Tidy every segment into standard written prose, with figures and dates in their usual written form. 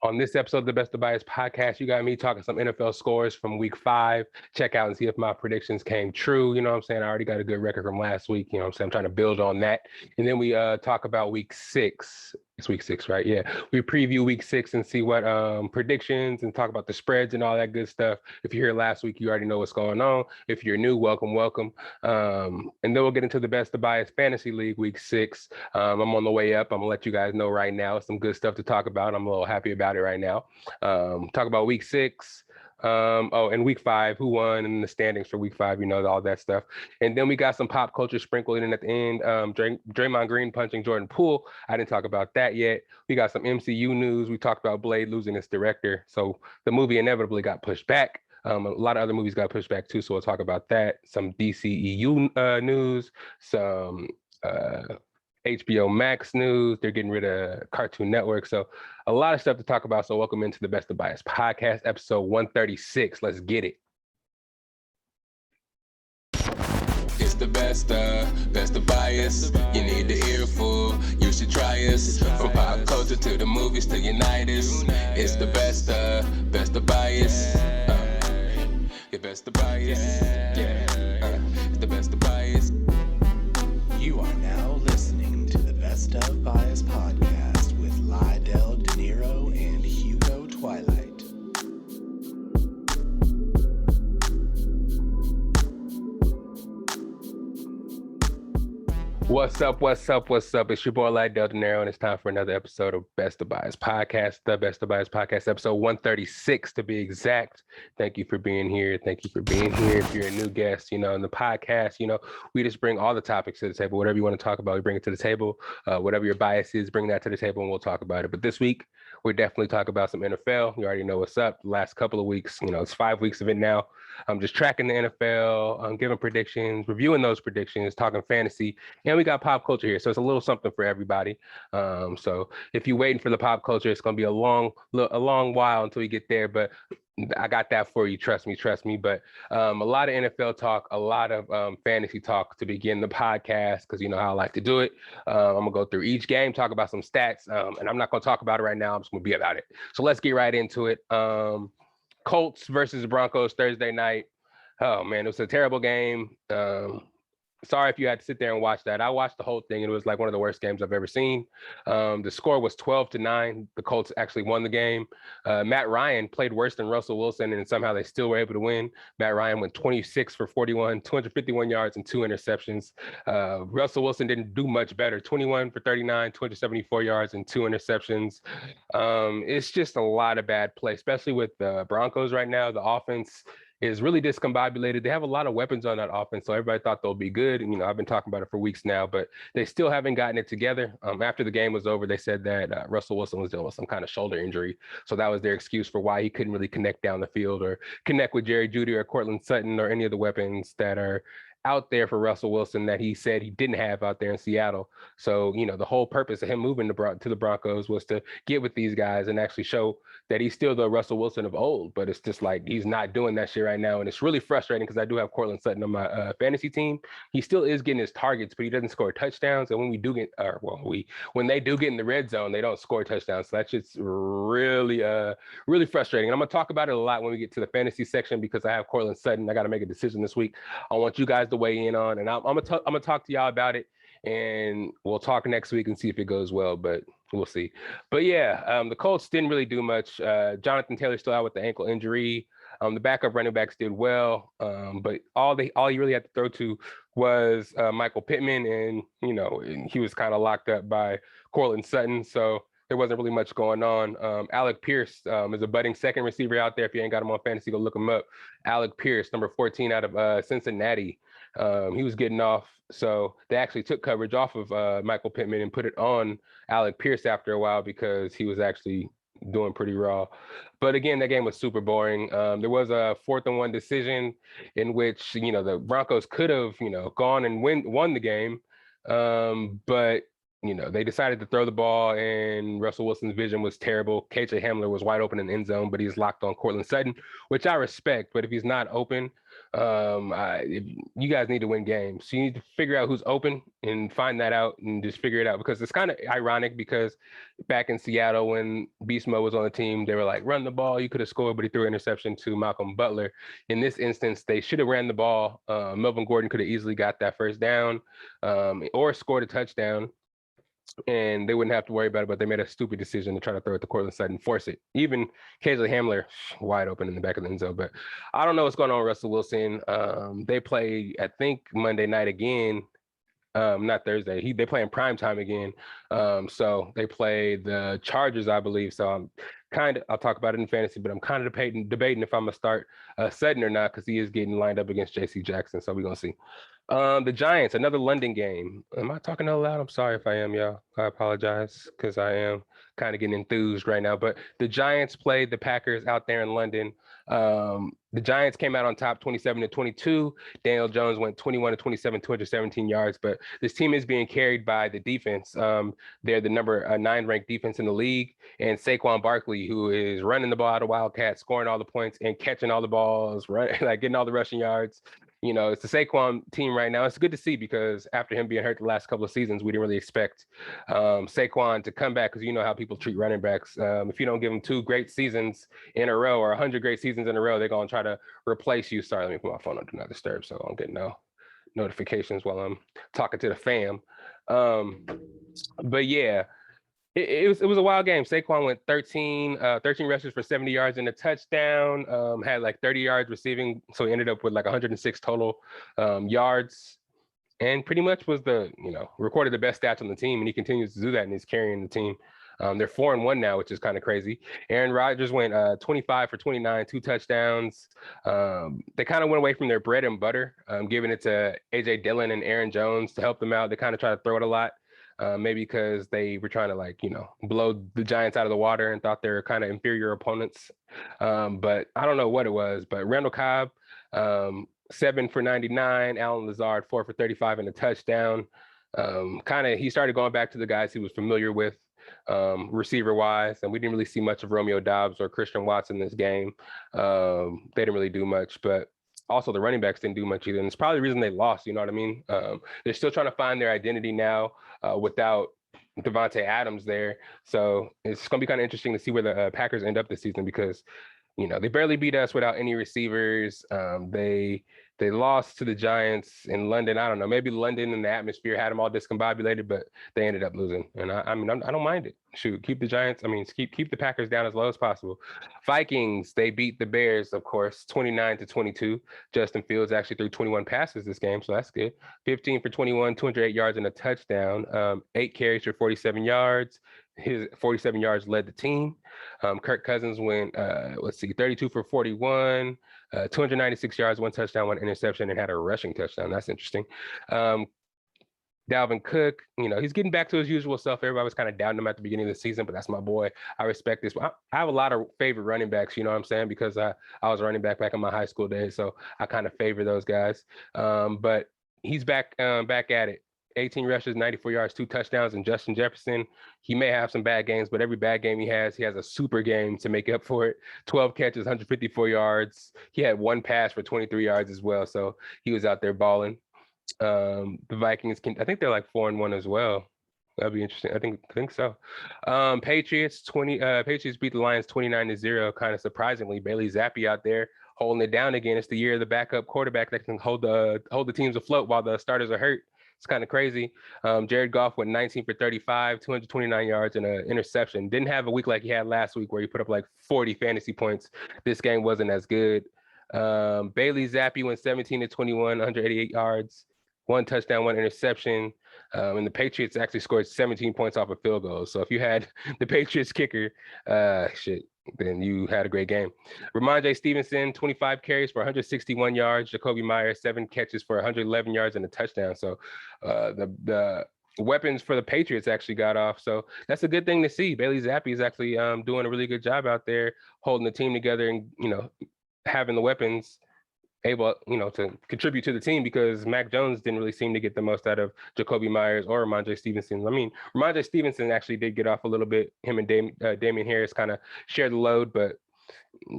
On this episode of the Best of Bias podcast, you got me talking some NFL scores from week 5. Check out and see if my predictions came true. You know what I'm saying? I already got a good record from last week. You know what I'm saying? I'm trying to build on that. And then we talk about week 6. It's week 6, right? Yeah. We preview week 6 and see what predictions and talk about the spreads and all that good stuff. If you're here last week, you already know what's going on. If you're new, welcome. And then we'll get into the Best of Bias Fantasy League week 6. I'm on the way up. I'm gonna let you guys know right now. Some good stuff to talk about. I'm a little happy about it right now. Talk about week 6. And week 5, who won and the standings for week 5, you know, all that stuff. And then we got some pop culture sprinkled in at the end. Draymond Green punching Jordan Poole. I didn't talk about that yet. We got some MCU news. We talked about Blade losing its director. So the movie inevitably got pushed back. A lot of other movies got pushed back too, so we'll talk about that. Some DCEU news, some HBO Max news. They're getting rid of Cartoon Network. So a lot of stuff to talk about. So welcome into the Best of Bias podcast, episode 136. Let's get it. It's the best of bias. You need the earful, you should try us. From pop culture to the movies to unite us. It's the best of bias. The best of bias. It's the best of bias. You are now listening to the Best of Bias podcast with Lydell Dinero and Hugo Twilight. What's up? It's your boy Lydell Dinero, and it's time for another episode of Best of Bias Podcast, the Best of Bias Podcast, episode 136 to be exact. Thank you for being here. If you're a new guest, you know, in the podcast, you know, we just bring all the topics to the table. Whatever you want to talk about, we bring it to the table. Whatever your bias is, bring that to the table and we'll talk about it. But this week, we're definitely talking about some NFL. You already know what's up. The last couple of weeks, you know, it's 5 weeks of it now. I'm just tracking the NFL, I'm giving predictions, reviewing those predictions, talking fantasy, and we got pop culture here. So it's a little something for everybody. So if you're waiting for the pop culture, it's going to be a long while until we get there. But I got that for you. Trust me. But a lot of NFL talk, a lot of fantasy talk to begin the podcast, because you know how I like to do it. I'm going to go through each game, talk about some stats, and I'm not going to talk about it right now. I'm just going to be about it. So let's get right into it. Colts versus the Broncos Thursday night. Oh, man, it was a terrible game. Sorry if you had to sit there and watch that. I watched the whole thing, and it was like one of the worst games I've ever seen. The score was 12-9. The Colts actually won the game. Matt Ryan played worse than Russell Wilson, and somehow they still were able to win. Matt Ryan went 26 for 41, 251 yards and 2 interceptions. Russell Wilson didn't do much better. 21 for 39, 274 yards and 2 interceptions. It's just a lot of bad play, especially with the Broncos right now. The offense is really discombobulated. They have a lot of weapons on that offense, so everybody thought they'll be good. And, you know, I've been talking about it for weeks now, but they still haven't gotten it together. After the game was over, they said that Russell Wilson was dealing with some kind of shoulder injury. So that was their excuse for why he couldn't really connect down the field or connect with Jerry Jeudy or Cortland Sutton or any of the weapons that are out there for Russell Wilson that he said he didn't have out there in Seattle. So, you know, the whole purpose of him moving to the Broncos was to get with these guys and actually show that he's still the Russell Wilson of old. But it's just like he's not doing that shit right now. And it's really frustrating because I do have Cortland Sutton on my fantasy team. He still is getting his targets, but he doesn't score touchdowns. And when we do get, when they do get in the red zone, they don't score touchdowns. So that's just really frustrating. And I'm going to talk about it a lot when we get to the fantasy section because I have Cortland Sutton. I got to make a decision this week. I want you guys to weigh in on, and I'm gonna talk to y'all about it, and we'll talk next week and see if it goes well, but we'll see. But yeah, the Colts didn't really do much. Jonathan Taylor still out with the ankle injury. The backup running backs did well, but all you really had to throw to was Michael Pittman, and you know, and he was kind of locked up by Cortland Sutton, so there wasn't really much going on. Alec Pierce is a budding second receiver out there. If you ain't got him on fantasy, go look him up. Alec Pierce, number 14 out of Cincinnati. He was getting off. So they actually took coverage off of Michael Pittman and put it on Alec Pierce after a while because he was actually doing pretty raw. But again, that game was super boring. There was a 4th and 1 decision in which, you know, the Broncos could have, you know, gone and won the game. But they decided to throw the ball, and Russell Wilson's vision was terrible. KJ Hamler was wide open in the end zone, but he's locked on Cortland Sutton, which I respect. But if he's not open, you guys need to win games. So you need to figure out who's open and find that out and just figure it out, because it's kind of ironic because back in Seattle when Beast Mode was on the team, they were like, run the ball. You could have scored, but he threw an interception to Malcolm Butler. In this instance, they should have ran the ball. Melvin Gordon could have easily got that first down or scored a touchdown, and they wouldn't have to worry about it, but they made a stupid decision to try to throw it to Cortland Sutton and force it. Even KJ Hamler wide open in the back of the end zone. But I don't know what's going on with Russell Wilson. They play, I think, Monday night again. Not Thursday. They play in prime time again. So they play the Chargers, I believe. So I'll talk about it in fantasy, but I'm kind of debating if I'm gonna start Sutton or not, because he is getting lined up against JC Jackson. So we're gonna see. The Giants, another London game. Am I talking out loud? I'm sorry if I am, y'all. I apologize, because I am kind of getting enthused right now. But the Giants played the Packers out there in London. The Giants came out on top 27-22. Daniel Jones went 21-27, 217 yards. But this team is being carried by the defense. They're the number 9 ranked defense in the league. And Saquon Barkley, who is running the ball out of Wildcat, scoring all the points and catching all the balls, right? Like getting all the rushing yards. It's the Saquon team right now. It's good to see, because after him being hurt the last couple of seasons, we didn't really expect Saquon to come back, because you know how people treat running backs. If you don't give them 2 great seasons in a row or 100 great seasons in a row, they're going to try to replace you. Sorry, let me put my phone on Do Not Disturb so I don't get no notifications while I'm talking to the fam. But yeah, it was a wild game. Saquon went 13 rushes for 70 yards and a touchdown, had like 30 yards receiving. So he ended up with like 106 total yards, and pretty much was recorded the best stats on the team. And he continues to do that, and he's carrying the team. They're 4-1 now, which is kind of crazy. Aaron Rodgers went 25 for 29, 2 touchdowns. They kind of went away from their bread and butter, giving it to AJ Dillon and Aaron Jones to help them out. They kind of try to throw it a lot. Maybe because they were trying to blow the Giants out of the water and thought they were kind of inferior opponents. But I don't know what it was. But Randall Cobb, 7 for 99. Alan Lazard, 4 for 35 and a touchdown. He started going back to the guys he was familiar with receiver-wise, and we didn't really see much of Romeo Doubs or Christian Watson this game. They didn't really do much, but also the running backs didn't do much either. And it's probably the reason they lost, you know what I mean? They're still trying to find their identity now without Devontae Adams there. So it's going to be kind of interesting to see where the Packers end up this season, because, they barely beat us without any receivers. They lost to the Giants in London. I don't know, maybe London and the atmosphere had them all discombobulated, but they ended up losing. And I don't mind it. Shoot, keep the Giants. Keep the Packers down as low as possible. Vikings, they beat the Bears, of course, 29-22. Justin Fields actually threw 21 passes this game, so that's good. 15 for 21, 208 yards and a touchdown. 8 carries for 47 yards. His 47 yards led the team. Kirk Cousins went, 32 for 41, 296 yards, 1 touchdown, 1 interception, and had a rushing touchdown. That's interesting. Dalvin Cook, he's getting back to his usual self. Everybody was kind of doubting him at the beginning of the season, but that's my boy. I respect this. I have a lot of favorite running backs, you know what I'm saying? Because I was a running back in my high school days, so I kind of favor those guys. But he's back at it. 18 rushes, 94 yards, 2 touchdowns, and Justin Jefferson, he may have some bad games, but every bad game he has a super game to make up for it. 12 catches, 154 yards. He had 1 pass for 23 yards as well, so he was out there balling. The Vikings I think they're like 4-1 as well. That'd be interesting. I think so. Patriots beat the Lions 29-0, kind of surprisingly. Bailey Zappi out there holding it down again. It's the year of the backup quarterback that can hold the teams afloat while the starters are hurt. It's kind of crazy. Jared Goff went 19 for 35, 229 yards and an interception. Didn't have a week like he had last week where he put up like 40 fantasy points. This game wasn't as good. Bailey Zappi went 17 to 21, 188 yards, 1 touchdown, 1 interception. And the Patriots actually scored 17 points off a field goal. So if you had the Patriots kicker, then you had a great game. Ramondre Stevenson, 25 carries for 161 yards. Jacoby Myers, 7 catches for 111 yards and a touchdown. So the weapons for the Patriots actually got off. So that's a good thing to see. Bailey Zappi is actually doing a really good job out there, holding the team together and, having the weapons able, to contribute to the team because Mac Jones didn't really seem to get the most out of Jacoby Myers or Ramondre Stevenson. I mean, Ramondre Stevenson actually did get off a little bit. Him and Damian Harris kind of shared the load, but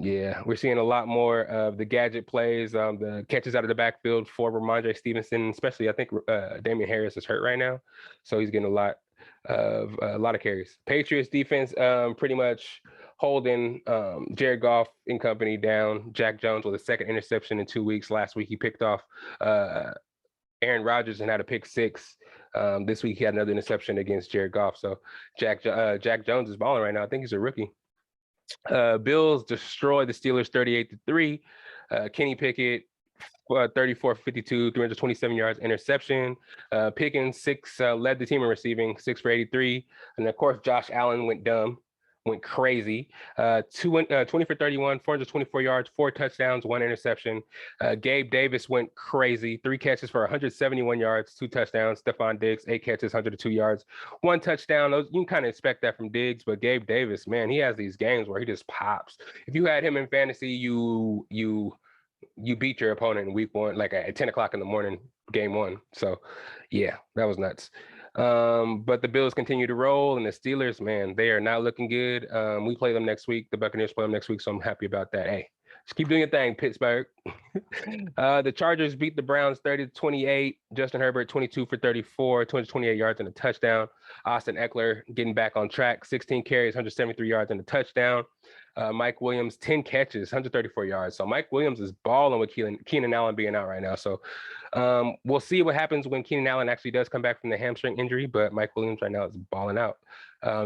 yeah, we're seeing a lot more of the gadget plays, the catches out of the backfield for Ramondre Stevenson, especially I think Damian Harris is hurt right now, so he's getting a lot of carries. Patriots defense pretty much holding Jared Goff and company down. Jack Jones with a second interception in 2 weeks. Last week he picked off Aaron Rodgers and had a pick six. This week he had another interception against Jared Goff. So Jack Jones is balling right now. I think he's a rookie. Bills destroyed the Steelers 38-3. Kenny Pickett 34-52, 327 yards, interception. Pickens led the team in receiving, 6 for 83. And of course, Josh Allen went crazy. 20 for 31, 424 yards, 4 touchdowns, 1 interception. Gabe Davis went crazy, 3 catches for 171 yards, 2 touchdowns. Stephon Diggs, 8 catches, 102 yards, 1 touchdown. You can kind of expect that from Diggs, but Gabe Davis, man, he has these games where he just pops. If you had him in fantasy, you beat your opponent in week 1, like at 10 o'clock in the morning, game 1. So yeah, that was nuts. But the Bills continue to roll, and the Steelers, man, they are not looking good. We play them next week. The Buccaneers play them next week, so I'm happy about that. Hey, just keep doing your thing, Pittsburgh. The Chargers beat the Browns 30-28. Justin Herbert, 22 for 34, 228 yards and a touchdown. Austin Eckler getting back on track, 16 carries, 173 yards and a touchdown. Mike Williams, 10 catches, 134 yards. So Mike Williams is balling with Keenan Allen being out right now. So we'll see what happens when Keenan Allen actually does come back from the hamstring injury, but Mike Williams right now is balling out.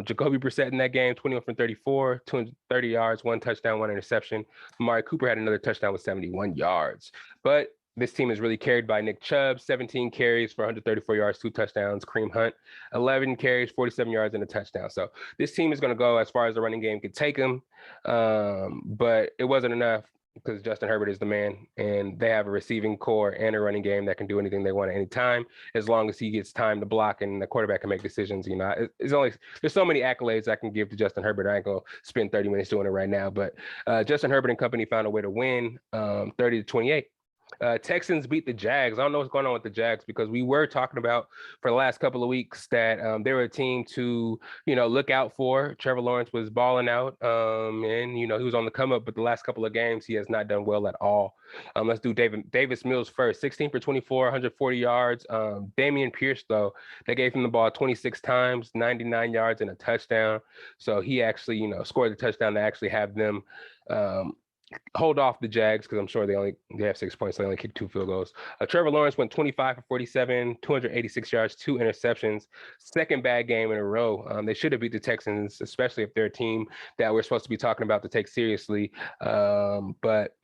Jacoby Brissett in that game, 21 from 34, 230 yards, 1 touchdown, 1 interception. Amari Cooper had another touchdown with 71 yards. But this team is really carried by Nick Chubb, 17 carries for 134 yards, 2 touchdowns. Kareem Hunt, 11 carries, 47 yards, and a touchdown. So this team is going to go as far as the running game could take them. But it wasn't enough because Justin Herbert is the man, and they have a receiving core and a running game that can do anything they want at any time, as long as he gets time to block and the quarterback can make decisions. There's so many accolades I can give to Justin Herbert. I ain't going to spend 30 minutes doing it right now, but Justin Herbert and company found a way to win 30-28. Texans beat the Jags. I don't know what's going on with the Jags because we were talking about for the last couple of weeks that they were a team to, look out for. Trevor Lawrence was balling out and, he was on the come up, but the last couple of games, he has not done well at all. Let's do Davis Mills first, 16 for 24, 140 yards. Dameon Pierce, though, they gave him the ball 26 times, 99 yards and a touchdown. So he actually, scored the touchdown to actually have them hold off the Jags because I'm sure they have 6 points. So they only kicked 2 field goals. Trevor Lawrence went 25 for 47, 286 yards, 2 interceptions. Second bad game in a row. They should have beat the Texans, especially if they're a team that we're supposed to be talking about to take seriously. But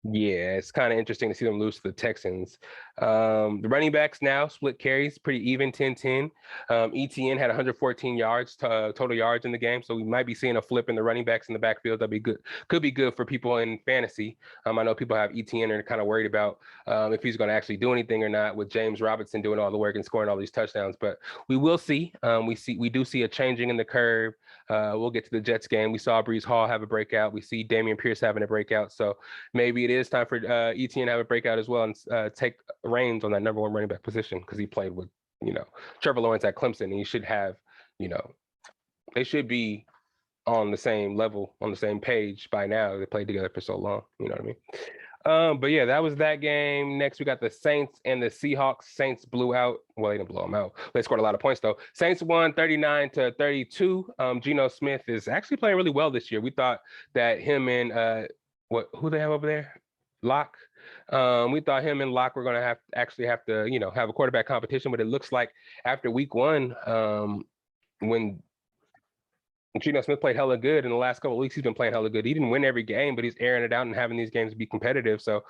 yeah, it's kind of interesting to see them lose to the Texans. The running backs now split carries, pretty even, 10-10. ETN had 114 yards, total yards in the game, so we might be seeing a flip in the running backs in the backfield. That'd be good. Could be good for people in fantasy. I know people have ETN and are kind of worried about if he's going to actually do anything or not with James Robinson doing all the work and scoring all these touchdowns, but we will see. We do see a changing in the curve. We'll get to the Jets game. We saw Breece Hall have a breakout. We see Dameon Pierce having a breakout, so maybe it is time for ETN to have a breakout as well and take reins on that number 1 running back position because he played with, Trevor Lawrence at Clemson, and he should have, they should be on the same level, on the same page by now. They played together for so long, you know what I mean? But yeah, that was that game. Next, we got the Saints and the Seahawks. Saints blew out. Well, they didn't blow them out. They scored a lot of points, though. Saints won 39-32. Geno Smith is actually playing really well this year. We thought that him and who they have over there? Locke. We thought him and Locke were going to have to, have a quarterback competition, but it looks like after week 1, when Geno Smith played hella good in the last couple of weeks, he's been playing hella good. He didn't win every game, but he's airing it out and having these games be competitive. So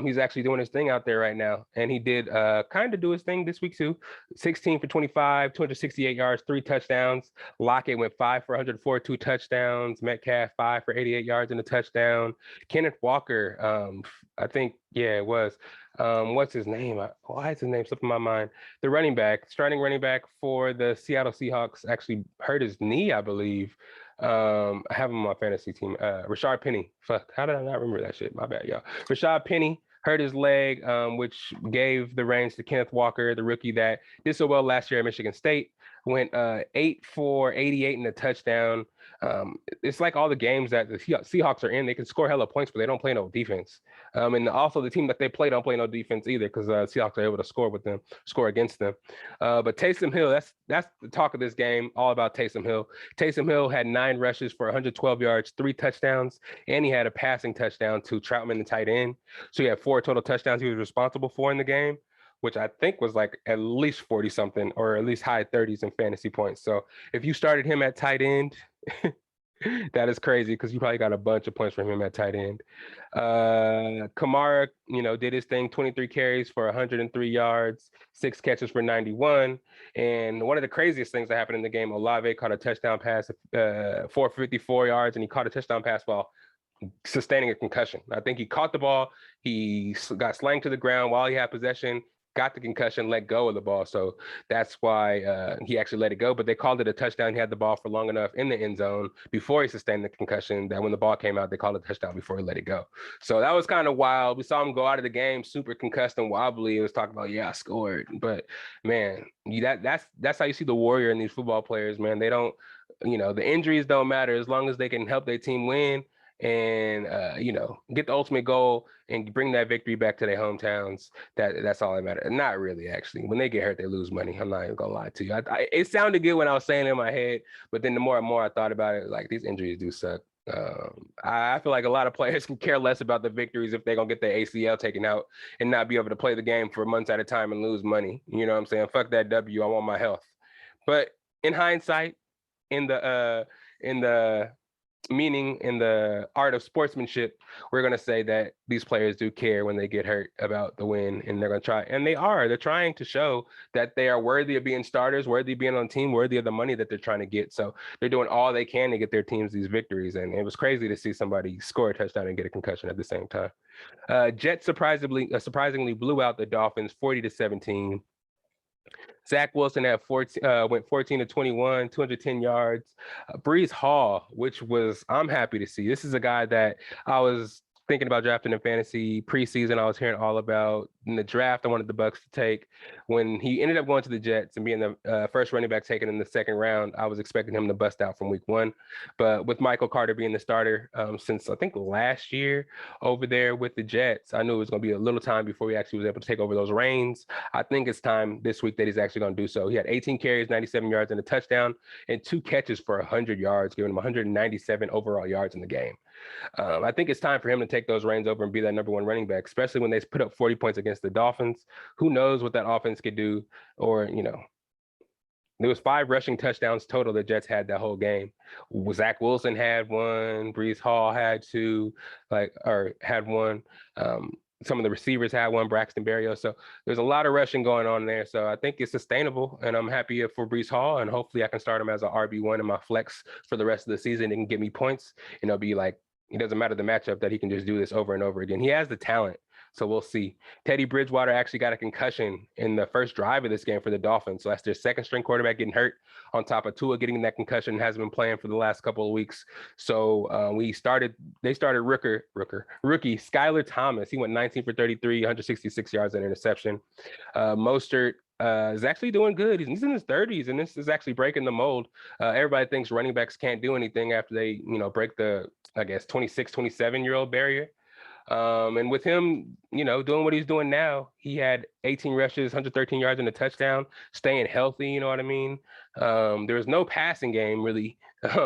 he's actually doing his thing out there right now. And he did kind of do his thing this week too. 16 for 25, 268 yards, 3 touchdowns. Lockett went 5 for 104, 2 touchdowns. Metcalf 5 for 88 yards and a touchdown. Kenneth Walker, I think, yeah, it was. What's his name? Why is his name slipping my mind? The starting running back for the Seattle Seahawks actually hurt his knee, I believe. I have him on my fantasy team. Rashard Penny. Fuck, how did I not remember that shit? My bad, y'all. Rashard Penny hurt his leg, which gave the reins to Kenneth Walker, the rookie that did so well last year at Michigan State. Went 8 for 88 in a touchdown. It's like all the games that the Seahawks are in, they can score hella points, but they don't play no defense. And also the team that they play don't play no defense either, because Seahawks are able to score against them. But Taysom Hill, that's the talk of this game, all about Taysom Hill. Taysom Hill had 9 rushes for 112 yards, 3 touchdowns, and he had a passing touchdown to Troutman, the tight end. So he had 4 total touchdowns he was responsible for in the game, which I think was like at least 40 something, or at least high 30s in fantasy points. So if you started him at tight end, that is crazy, because you probably got a bunch of points from him at tight end. Kamara, did his thing, 23 carries for 103 yards, 6 catches for 91. And one of the craziest things that happened in the game, Olave caught a touchdown pass for 54 yards, and he caught a touchdown pass while sustaining a concussion. I think he caught the ball, he got slanged to the ground while he had possession, got the concussion, let go of the ball. So that's why he actually let it go. But they called it a touchdown. He had the ball for long enough in the end zone before he sustained the concussion that when the ball came out, they called it a touchdown before he let it go. So that was kind of wild. We saw him go out of the game super concussed and wobbly. It was talking about, yeah, I scored. But man, that's how you see the warrior in these football players, man. They don't, the injuries don't matter as long as they can help their team win and get the ultimate goal and bring that victory back to their hometowns. That's all that matters. Not really, actually. When they get hurt, they lose money. I'm not even gonna lie to you. It sounded good when I was saying it in my head, but then the more and more I thought about it, like, these injuries do suck. I feel like a lot of players can care less about the victories if they're gonna get their ACL taken out and not be able to play the game for months at a time and lose money. You know what I'm saying? Fuck that W. I want my health. But in hindsight, in the meaning in the art of sportsmanship, we're going to say that these players do care when they get hurt about the win, and they're going to try, and they're trying to show that they are worthy of being starters, worthy of being on the team, worthy of the money that they're trying to get. So they're doing all they can to get their teams these victories. And it was crazy to see somebody score a touchdown and get a concussion at the same time. Jets surprisingly blew out the Dolphins 40-17. Zach Wilson went 14 to 21, 210 yards. Brees Hall, which I'm happy to see. This is a guy that I was thinking about drafting in fantasy preseason. I was hearing all about in the draft. I wanted the Bucs to take. When he ended up going to the Jets and being the first running back taken in the second round, I was expecting him to bust out from week 1. But with Michael Carter being the starter since I think last year over there with the Jets, I knew it was going to be a little time before he actually was able to take over those reins. I think it's time this week that he's actually going to do so. He had 18 carries, 97 yards, and a touchdown, and 2 catches for 100 yards, giving him 197 overall yards in the game. I think it's time for him to take those reins over and be that number 1 running back, especially when they put up 40 points against the Dolphins. Who knows what that offense could do? Or, there was 5 rushing touchdowns total the Jets had that whole game. Zach Wilson had 1, Brees Hall had 2, had 1. Some of the receivers had 1, Braxton Berrios. So there's a lot of rushing going on there. So I think it's sustainable, and I'm happy for Brees Hall, and hopefully I can start him as an RB1 in my flex for the rest of the season. It can give me points, and it'll be like, it doesn't matter the matchup, that he can just do this over and over again. He has the talent. So we'll see. Teddy Bridgewater actually got a concussion in the first drive of this game for the Dolphins. So that's their second string quarterback getting hurt, on top of Tua getting that concussion, hasn't been playing for the last couple of weeks. So they started rookie Skylar Thomas. He went 19 for 33, 166 yards and interception. Mostert is actually doing good. He's in his 30s, and this is actually breaking the mold. Everybody thinks running backs can't do anything after they, break the, 26, 27-year-old barrier. And with him, doing what he's doing now, he had 18 rushes, 113 yards and a touchdown, staying healthy, you know what I mean? There was no passing game really,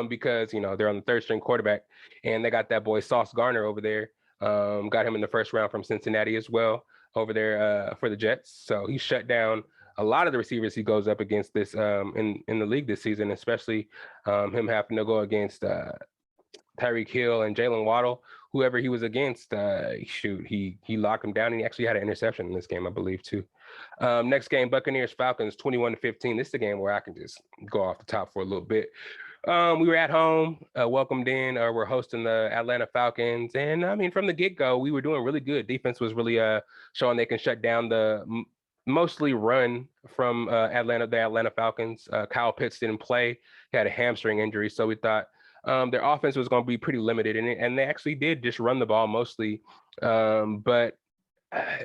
because, they're on the third string quarterback, and they got that boy Sauce Gardner over there. Got him in the first round from Cincinnati as well over there for the Jets. So he shut down a lot of the receivers he goes up against this in the league this season, especially him having to go against Tyreek Hill and Jalen Waddle, whoever he was against. He locked him down, and he actually had an interception in this game, I believe, too. Next game, Buccaneers Falcons 21-15. This is the game where I can just go off the top for a little bit. We were at home, welcomed in, we're hosting the Atlanta Falcons. And I mean, from the get-go, we were doing really good. Defense was really showing they can shut down the mostly run from the Atlanta Falcons. Kyle Pitts didn't play. He had a hamstring injury. So we thought their offense was going to be pretty limited, and they actually did just run the ball mostly. But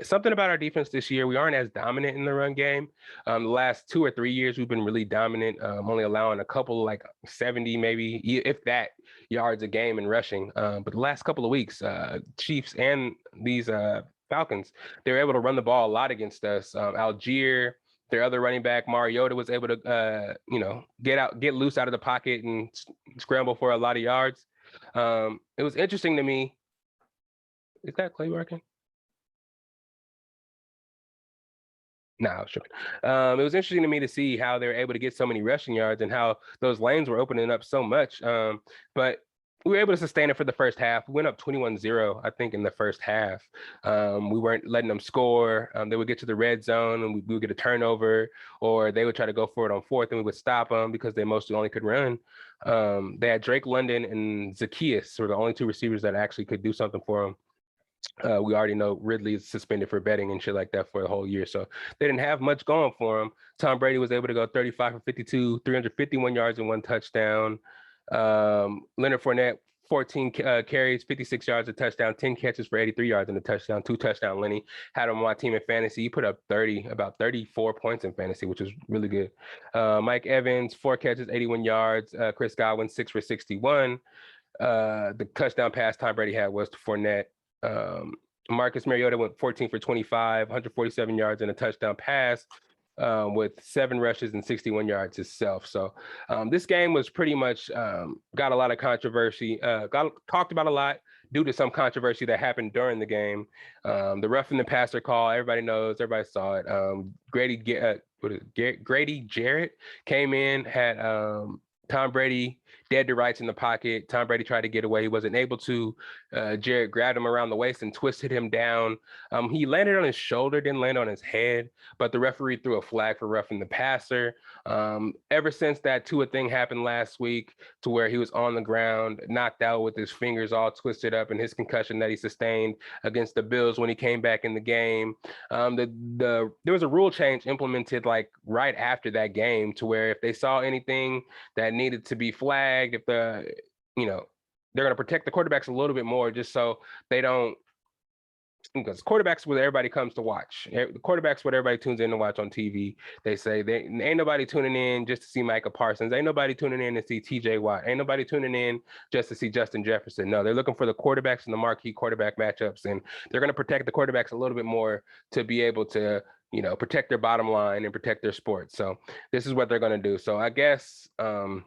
something about our defense this year, we aren't as dominant in the run game. The last 2 or 3 years, we've been really dominant, only allowing a couple like 70, maybe if that, yards a game in rushing. But the last couple of weeks, Chiefs and these Falcons, they were able to run the ball a lot against us. Algier, their other running back, Mariota, was able to, get loose out of the pocket and scramble for a lot of yards. It was interesting to me. Is that Clay working? No, I was tripping. It was interesting to me to see how they were able to get so many rushing yards and how those lanes were opening up so much. But we were able to sustain it for the first half. We went up 21-0, I think, in the first half. We weren't letting them score. They would get to the red zone and we would get a turnover, or they would try to go for it on fourth and we would stop them because they mostly only could run. They had Drake London and Zacchaeus were the only 2 receivers that actually could do something for them. We already know Ridley is suspended for betting and shit like that for the whole year. So they didn't have much going for him. Tom Brady was able to go 35 for 52, 351 yards and 1 touchdown. Leonard Fournette, 14 carries, 56 yards, a touchdown, 10 catches for 83 yards and a touchdown, 2 touchdown. Lenny had him on my team in fantasy. He put up about 34 points in fantasy, which was really good. Mike Evans, 4 catches, 81 yards. Chris Godwin, 6 for 61. The touchdown pass Tom Brady had was to Fournette. Marcus Mariota went 14 for 25, 147 yards and a touchdown pass, with 7 rushes and 61 yards himself. So this game was pretty much got a lot of controversy, got talked about a lot due to some controversy that happened during the game. The roughing the passer call, everybody knows, everybody saw it. Grady Jarrett came in, had Tom Brady dead to rights in the pocket. Tom Brady tried to get away. He wasn't able to. Jarrett grabbed him around the waist and twisted him down. He landed on his shoulder, didn't land on his head, but the referee threw a flag for roughing the passer. Ever since that Tua thing happened last week, to where he was on the ground, knocked out with his fingers all twisted up, and his concussion that he sustained against the Bills when he came back in the game, there was a rule change implemented like right after that game, to where if they saw anything that needed to be flagged, if they're going to protect the quarterbacks a little bit more, just so they don't, because quarterbacks what everybody comes to watch. The quarterbacks what everybody tunes in to watch on TV. They say ain't nobody tuning in just to see Micah Parsons. Ain't nobody tuning in to see TJ Watt. Ain't nobody tuning in just to see Justin Jefferson. No, they're looking for the quarterbacks and the marquee quarterback matchups, and they're going to protect the quarterbacks a little bit more to be able to, protect their bottom line and protect their sport. So this is what they're going to do. So I guess from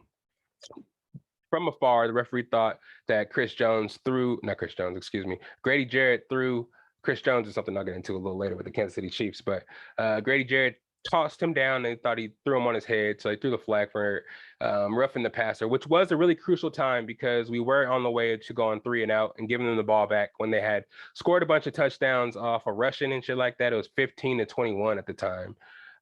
afar, the referee thought that Grady Jarrett threw Chris Jones is something I'll get into a little later with the Kansas City Chiefs, but Grady Jarrett tossed him down and thought he threw him on his head. So he threw the flag for roughing the passer, which was a really crucial time because we were on the way to going 3 and out and giving them the ball back when they had scored a bunch of touchdowns off of rushing and shit like that. It was 15-21 at the time.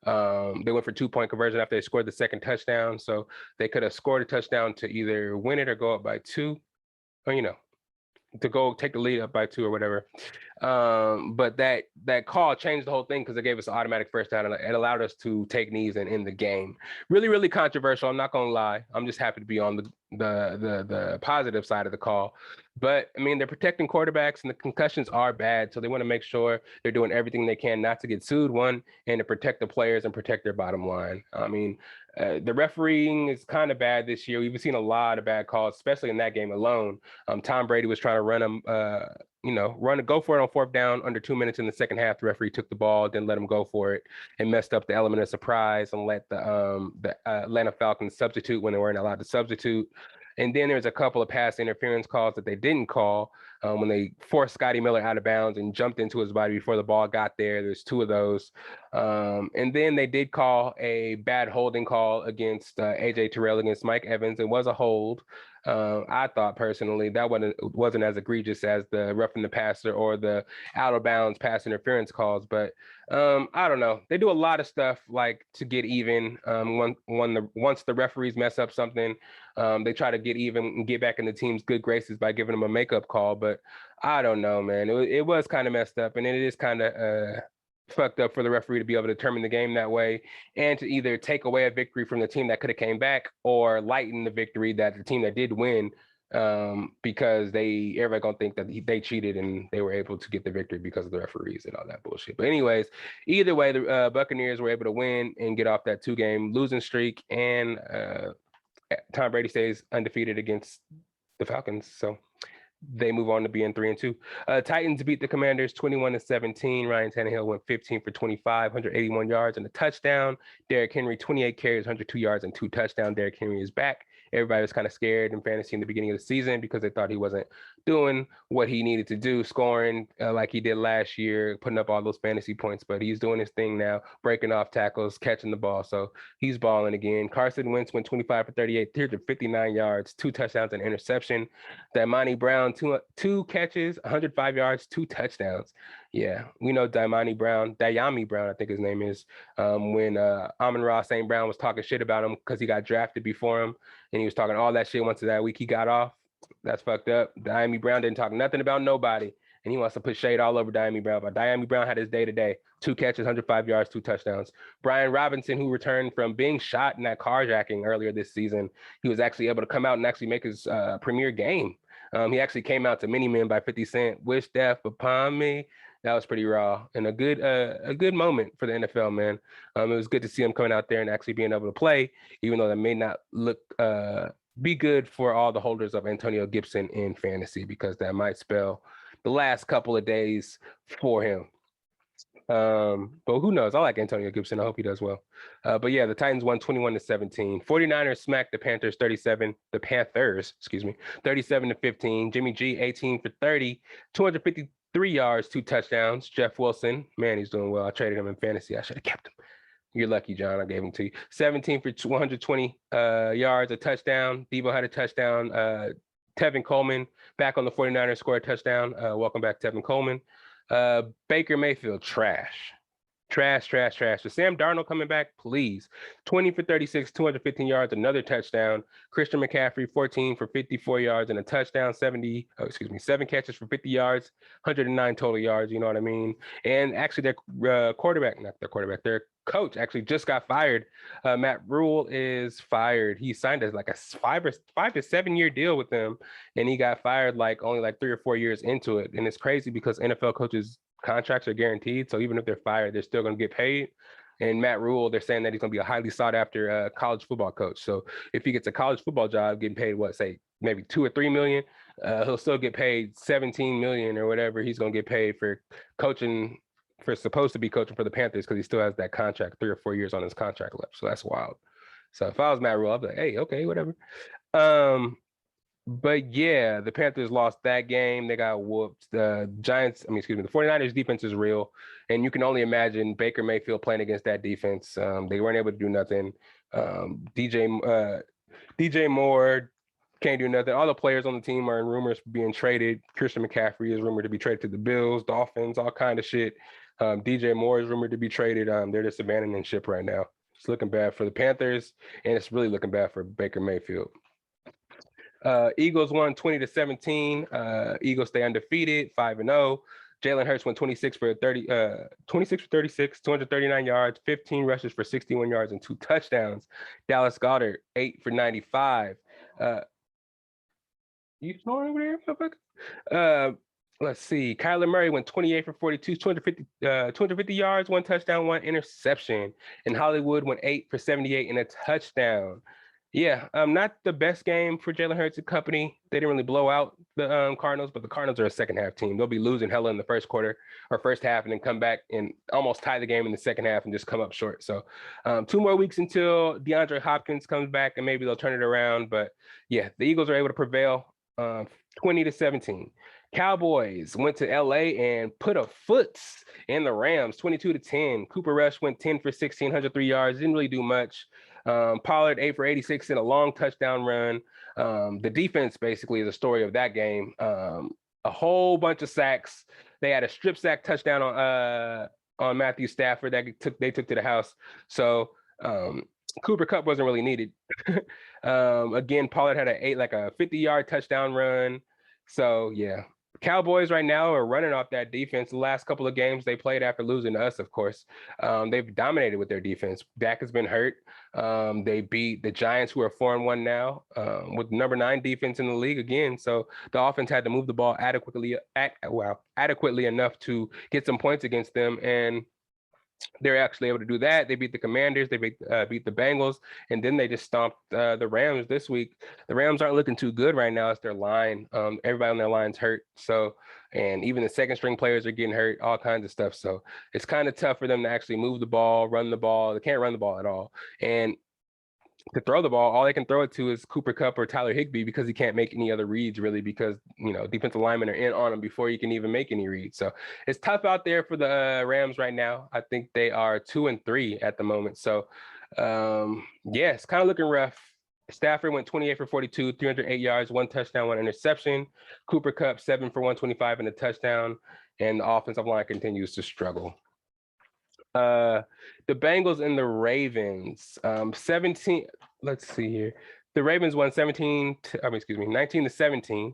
They went for 2-point conversion after they scored the second touchdown. So they could have scored a touchdown to either win it or go up by 2, or, to go take the lead up by 2 or whatever. But that call changed the whole thing because it gave us an automatic first down and it allowed us to take knees and end the game. Really, really controversial. I'm not gonna lie. I'm just happy to be on the positive side of the call. But I mean, they're protecting quarterbacks and the concussions are bad. So they want to make sure they're doing everything they can not to get sued, one, and to protect the players and protect their bottom line. I mean, the refereeing is kind of bad this year. We've seen a lot of bad calls, especially in that game alone. Tom Brady was trying to run him, go for it on 4th down under 2 minutes in the second half. The referee took the ball, didn't let him go for it, and messed up the element of surprise and let the Atlanta Falcons substitute when they weren't allowed to substitute. And then there's a couple of pass interference calls that they didn't call when they forced Scotty Miller out of bounds and jumped into his body before the ball got there. There's 2 of those. And then they did call a bad holding call against AJ Terrell against Mike Evans. It was a hold. I thought personally that wasn't as egregious as the roughing the passer or the out of bounds pass interference calls, but I don't know. They do a lot of stuff like to get even. Once the referees mess up something, they try to get even and get back in the team's good graces by giving them a makeup call. But I don't know, man. It was kind of messed up, and it is kind of fucked up for the referee to be able to determine the game that way, and to either take away a victory from the team that could have came back or lighten the victory that the team that did win, because everybody gonna think that they cheated and they were able to get the victory because of the referees and all that bullshit. But anyways, either way, the Buccaneers were able to win and get off that 2-game losing streak, and Tom Brady stays undefeated against the Falcons. So they move on to being 3-2. Titans beat the Commanders 21-17. Ryan Tannehill went 15 for 25, 181 yards and a touchdown. Derrick Henry, 28 carries, 102 yards and 2 touchdowns. Derrick Henry is back. Everybody was kind of scared in fantasy in the beginning of the season because they thought he wasn't doing what he needed to do, scoring like he did last year, putting up all those fantasy points. But he's doing his thing now, breaking off tackles, catching the ball. So he's balling again. Carson Wentz went 25 for 38, 359 yards, 2 touchdowns and interception. Damani Brown, two catches, 105 yards, 2 touchdowns. Yeah, we know Dayami Brown, I think his name is, when Amon-Ra St. Brown was talking shit about him because he got drafted before him, and he was talking all that shit once that week he got off. That's fucked up. Dayami Brown didn't talk nothing about nobody, and he wants to put shade all over Dayami Brown. But Dayami Brown had his day today. 2 catches, 105 yards, 2 touchdowns. Brian Robinson, who returned from being shot in that carjacking earlier this season, he was actually able to come out and actually make his premier game. He actually came out to Mini Men by 50 Cent. Wish death upon me. That was pretty raw and a good moment for the NFL, man. It was good to see him coming out there and actually being able to play, even though that may not be good for all the holders of Antonio Gibson in fantasy, because that might spell the last couple of days for him. But who knows? I like Antonio Gibson. I hope he does well. But yeah, the Titans won 21-17. 49ers smacked the Panthers 37-15. Jimmy G, 18 for 30, 253 yards, 2 touchdowns. Jeff Wilson, man, he's doing well. I traded him in fantasy. I should have kept him. You're lucky, John. I gave him to you. 17 for 120 yards, a touchdown. Debo had a touchdown. Tevin Coleman back on the 49ers, scored a touchdown. Welcome back, Tevin Coleman. Baker Mayfield, trash. With Sam Darnold coming back, please. 20 for 36, 215 yards, another touchdown. Christian McCaffrey, 14 for 54 yards and a touchdown. 7 catches for 50 yards, 109 total yards. You know what I mean? And actually, their coach actually just got fired. Matt Rule is fired. He signed as like a 5 to 7 year deal with them, and he got fired only 3 or 4 years into it. And it's crazy because NFL coaches' contracts are guaranteed, so even if they're fired, they're still going to get paid. And Matt Rule, they're saying that he's going to be a highly sought after college football coach. So if he gets a college football job, getting paid maybe $2 or $3 million, he'll still get paid $17 million or whatever he's going to get paid for coaching. Supposed to be coaching for the Panthers, because he still has that contract, 3 or 4 years on his contract left. So that's wild. So if I was Matt Rule, I'd be like, hey, okay, whatever. But yeah, the Panthers lost that game. They got whooped. The 49ers defense is real. And you can only imagine Baker Mayfield playing against that defense. They weren't able to do nothing. DJ Moore can't do nothing. All the players on the team are in rumors for being traded. Christian McCaffrey is rumored to be traded to the Bills, Dolphins, all kind of shit. DJ Moore is rumored to be traded. They're just abandoning ship right now. It's looking bad for the Panthers, and it's really looking bad for Baker Mayfield. Eagles won 20-17. Eagles stay undefeated, 5-0. Jalen Hurts went 26 for 36, 239 yards, 15 rushes for 61 yards and 2 touchdowns. Dallas Goedert, 8 for 95. You snoring over there, motherfucker? Let's see. Kyler Murray went 28 for 42, 250 yards, 1 touchdown, 1 interception. And Hollywood went 8 for 78 and a touchdown. Yeah, not the best game for Jalen Hurts and company. They didn't really blow out the Cardinals, but the Cardinals are a second half team. They'll be losing hella in the first quarter or first half, and then come back and almost tie the game in the second half and just come up short. So 2 more weeks until DeAndre Hopkins comes back, and maybe they'll turn it around. But yeah, the Eagles are able to prevail 20-17. Cowboys went to LA and put a foot in the Rams 22-10. Cooper Rush went 10 for 16, 103 yards. Didn't really do much. Pollard 8 for 86 in a long touchdown run. The defense basically is the story of that game. A whole bunch of sacks. They had a strip sack touchdown on Matthew Stafford that they took to the house. So Cooper Kupp wasn't really needed. Again, Pollard had a 50-yard touchdown run. So yeah, Cowboys right now are running off that defense. The last couple of games they played after losing to us, of course, they've dominated with their defense. Dak has been hurt. They beat the Giants, who are 4-1 now, with number 9 defense in the league again. So the offense had to move the ball adequately enough to get some points against them, and they're actually able to do that. They beat the Commanders, they beat the Bengals, and then they just stomped the Rams this week. The Rams aren't looking too good right now. It's their line. Everybody on their line's hurt. So, and even the second string players are getting hurt, all kinds of stuff. So it's kind of tough for them to actually move the ball, run the ball. They can't run the ball at all. And to throw the ball, all they can throw it to is Cooper Kupp or Tyler Higbee, because he can't make any other reads really, because defensive linemen are in on him before he can even make any reads. So it's tough out there for the Rams right now. I think they are 2-3 at the moment. So yeah, it's kind of looking rough. Stafford went 28 for 42, 308 yards, 1 touchdown, 1 interception. Cooper Kupp 7 for 125 and a touchdown, and the offensive line continues to struggle. The Bengals and the Ravens, 17. Let's see here. The Ravens won 19-17.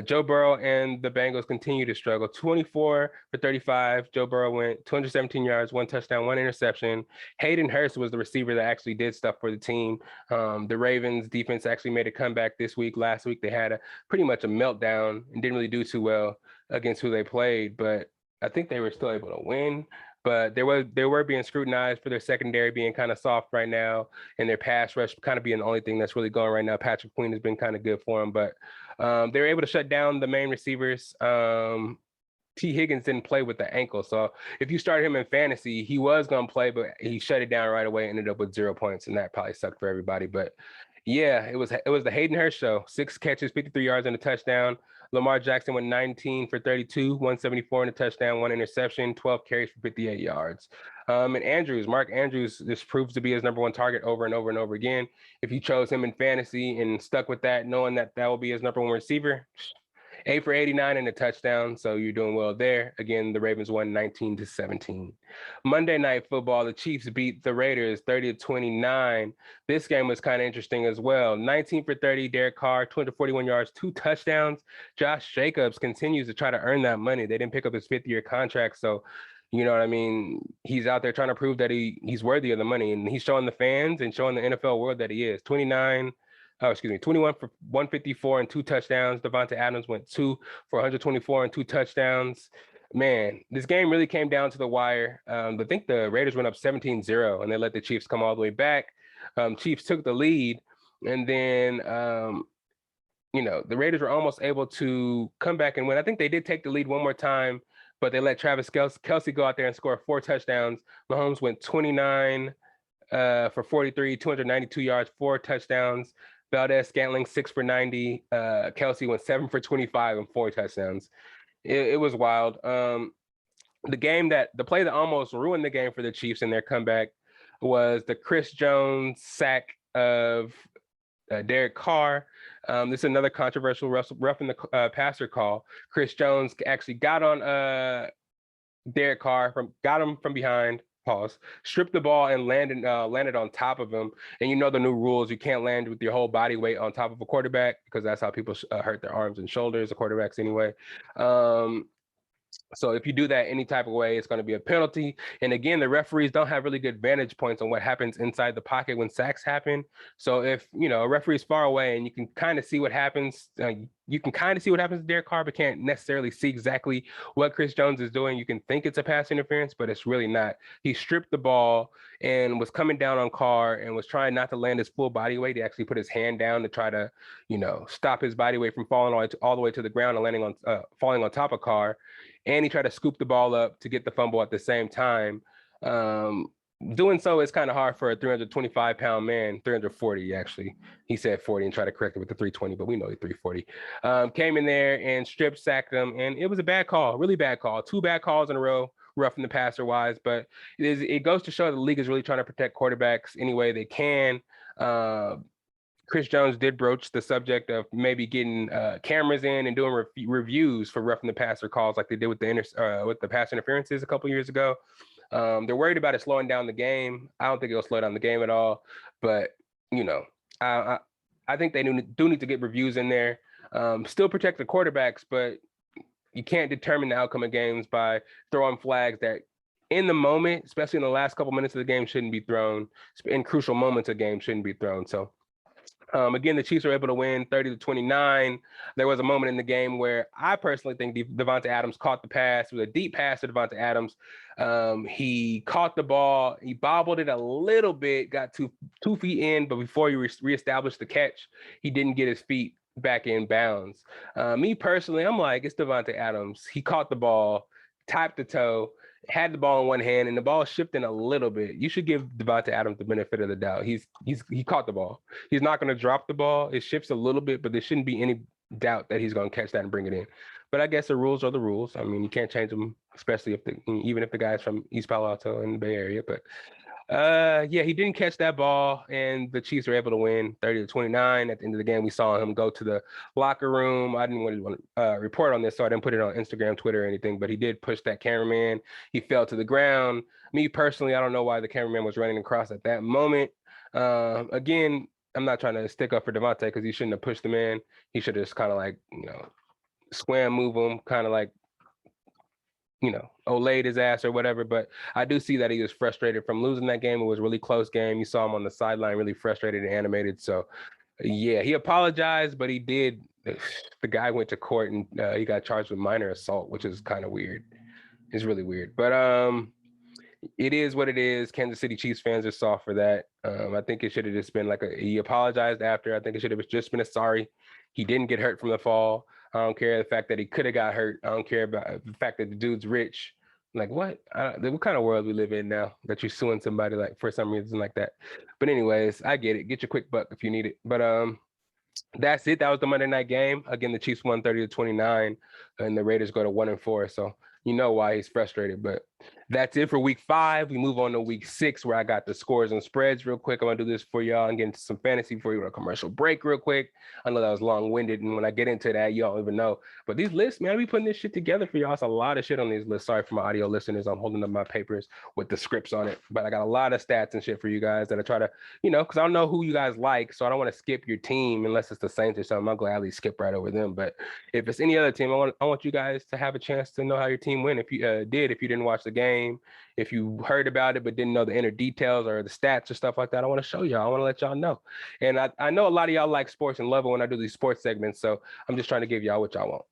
Joe Burrow and the Bengals continue to struggle. 24 for 35. Joe Burrow went 217 yards, 1 touchdown, 1 interception. Hayden Hurst was the receiver that actually did stuff for the team. The Ravens defense actually made a comeback this week. Last week they had pretty much a meltdown and didn't really do too well against who they played, but I think they were still able to win. But they were being scrutinized for their secondary being kind of soft right now, and their pass rush kind of being the only thing that's really going right now. Patrick Queen has been kind of good for them, but they were able to shut down the main receivers. T. Higgins didn't play with the ankle, so if you started him in fantasy, he was going to play, but he shut it down right away, ended up with 0 points, and that probably sucked for everybody. But yeah, it was the Hayden Hurst show. 6 catches, 53 yards, and a touchdown. Lamar Jackson went 19 for 32, 174 and a touchdown, 1 interception, 12 carries for 58 yards. And Mark Andrews, this proves to be his number 1 target over and over and over again. If you chose him in fantasy and stuck with that, knowing that will be his number 1 receiver, 8 for 89 and a touchdown. So you're doing well there. Again, the Ravens won 19-17. Monday Night Football, the Chiefs beat the Raiders 30-29. This game was kind of interesting as well. 19 for 30, Derek Carr, 241 yards, 2 touchdowns. Josh Jacobs continues to try to earn that money. They didn't pick up his 5th-year contract. So, you know what I mean? He's out there trying to prove that he's worthy of the money. And he's showing the fans and showing the NFL world that he is. 21 for 154 and 2 touchdowns. Devonta Adams went 2 for 124 and 2 touchdowns. Man, this game really came down to the wire. I think the Raiders went up 17-0, and they let the Chiefs come all the way back. Chiefs took the lead, and then, the Raiders were almost able to come back and win. I think they did take the lead one more time, but they let Travis Kelce go out there and score 4 touchdowns. Mahomes went 29 for 43, 292 yards, 4 touchdowns. Valdez-Scantling 6 for 90. Kelce went 7 for 25 and 4 touchdowns. It was wild. The play that almost ruined the game for the Chiefs in their comeback was the Chris Jones sack of Derek Carr. This is another controversial roughing the passer call. Chris Jones actually got on Derek Carr, got him from behind. Stripped the ball and landed on top of him. And the new rules, you can't land with your whole body weight on top of a quarterback, because that's how people hurt their arms and shoulders, the quarterbacks anyway. So if you do that any type of way, it's going to be a penalty. And again, the referees don't have really good vantage points on what happens inside the pocket when sacks happen. So if, a referee is far away and you can kind of see what happens, to Derek Carr, but can't necessarily see exactly what Chris Jones is doing. You can think it's a pass interference, but it's really not. He stripped the ball and was coming down on Carr and was trying not to land his full body weight. He actually put his hand down to try to, stop his body weight from falling all the way to the ground and landing falling on top of Carr. And he tried to scoop the ball up to get the fumble at the same time. Doing so is kind of hard for a 325-pound man, 340 actually. He said 40 and tried to correct it with the 320, but we know he's 340. Came in there and sacked him, and it was a bad call, really bad call. 2 bad calls in a row, roughing the passer wise, but it goes to show the league is really trying to protect quarterbacks any way they can. Chris Jones did broach the subject of maybe getting cameras in and doing reviews for roughing the passer calls like they did with the pass interferences a couple years ago. They're worried about it slowing down the game. I don't think it'll slow down the game at all, but I think they do need to get reviews in there. Still protect the quarterbacks, but you can't determine the outcome of games by throwing flags that in the moment, especially in the last couple minutes of the game, shouldn't be thrown. In crucial moments of game shouldn't be thrown. So again, the Chiefs were able to win 30-29. There was a moment in the game where I personally think Devontae Adams caught the pass. It was a deep pass to Devontae Adams. He caught the ball. He bobbled it a little bit, got two feet in, but before he reestablished the catch, he didn't get his feet back in bounds. Me personally, I'm like, it's Devontae Adams. He caught the ball, tapped the toe, had the ball in one hand, and the ball shifting a little bit. You should give Devontae Adams the benefit of the doubt. He caught the ball. He's not going to drop the ball. It shifts a little bit, but there shouldn't be any doubt that he's going to catch that and bring it in. But I guess the rules are the rules. I mean, you can't change them, especially even if the guy's from East Palo Alto in the Bay Area. But yeah, he didn't catch that ball, and the Chiefs were able to win 30-29. At the end of the game, we saw him go to the locker room. I didn't want to report on this, so I didn't put it on Instagram, Twitter, or anything, but he did push that cameraman. He fell to the ground. Me personally, I don't know why the cameraman was running across at that moment. Again, I'm not trying to stick up for Devontae because he shouldn't have pushed the man. He should have just kind of like, squam move him, kind of like, Olayed his ass or whatever. But I do see that he was frustrated from losing that game. It was a really close game. You saw him on the sideline, really frustrated and animated. So yeah, he apologized, but he did. The guy went to court and he got charged with minor assault, which is kind of weird. It's really weird. But it is what it is. Kansas City Chiefs fans are soft for that. I think it should have just been like he apologized after. I think it should have just been a sorry. He didn't get hurt from the fall. I don't care the fact that he could have got hurt. I don't care about the fact that the dude's rich. Like, what? What kind of world we live in now that you're suing somebody like for some reason like that? But anyways, I get it. Get your quick buck if you need it. But that's it. That was the Monday night game. Again, the Chiefs won 30-29, and the Raiders go to 1-4. So you know why he's frustrated. But that's it for week 5. We move on to week 6, where I got the scores and spreads real quick. I'm gonna do this for y'all and get into some fantasy before you go to a commercial break real quick. I know that was long-winded, and when I get into that, y'all even know. But these lists, man, I be putting this shit together for y'all. It's a lot of shit on these lists. Sorry for my audio listeners. I'm holding up my papers with the scripts on it. But I got a lot of stats and shit for you guys that I try to, because I don't know who you guys like, so I don't want to skip your team unless it's the Saints or something. I'll gladly skip right over them. But if it's any other team, I want you guys to have a chance to know how your team went. If you if you didn't watch the game, if you heard about it but didn't know the inner details or the stats or stuff like that, I want to show y'all. I want to let y'all know. And I know a lot of y'all like sports and love it when I do these sports segments, so I'm just trying to give y'all what y'all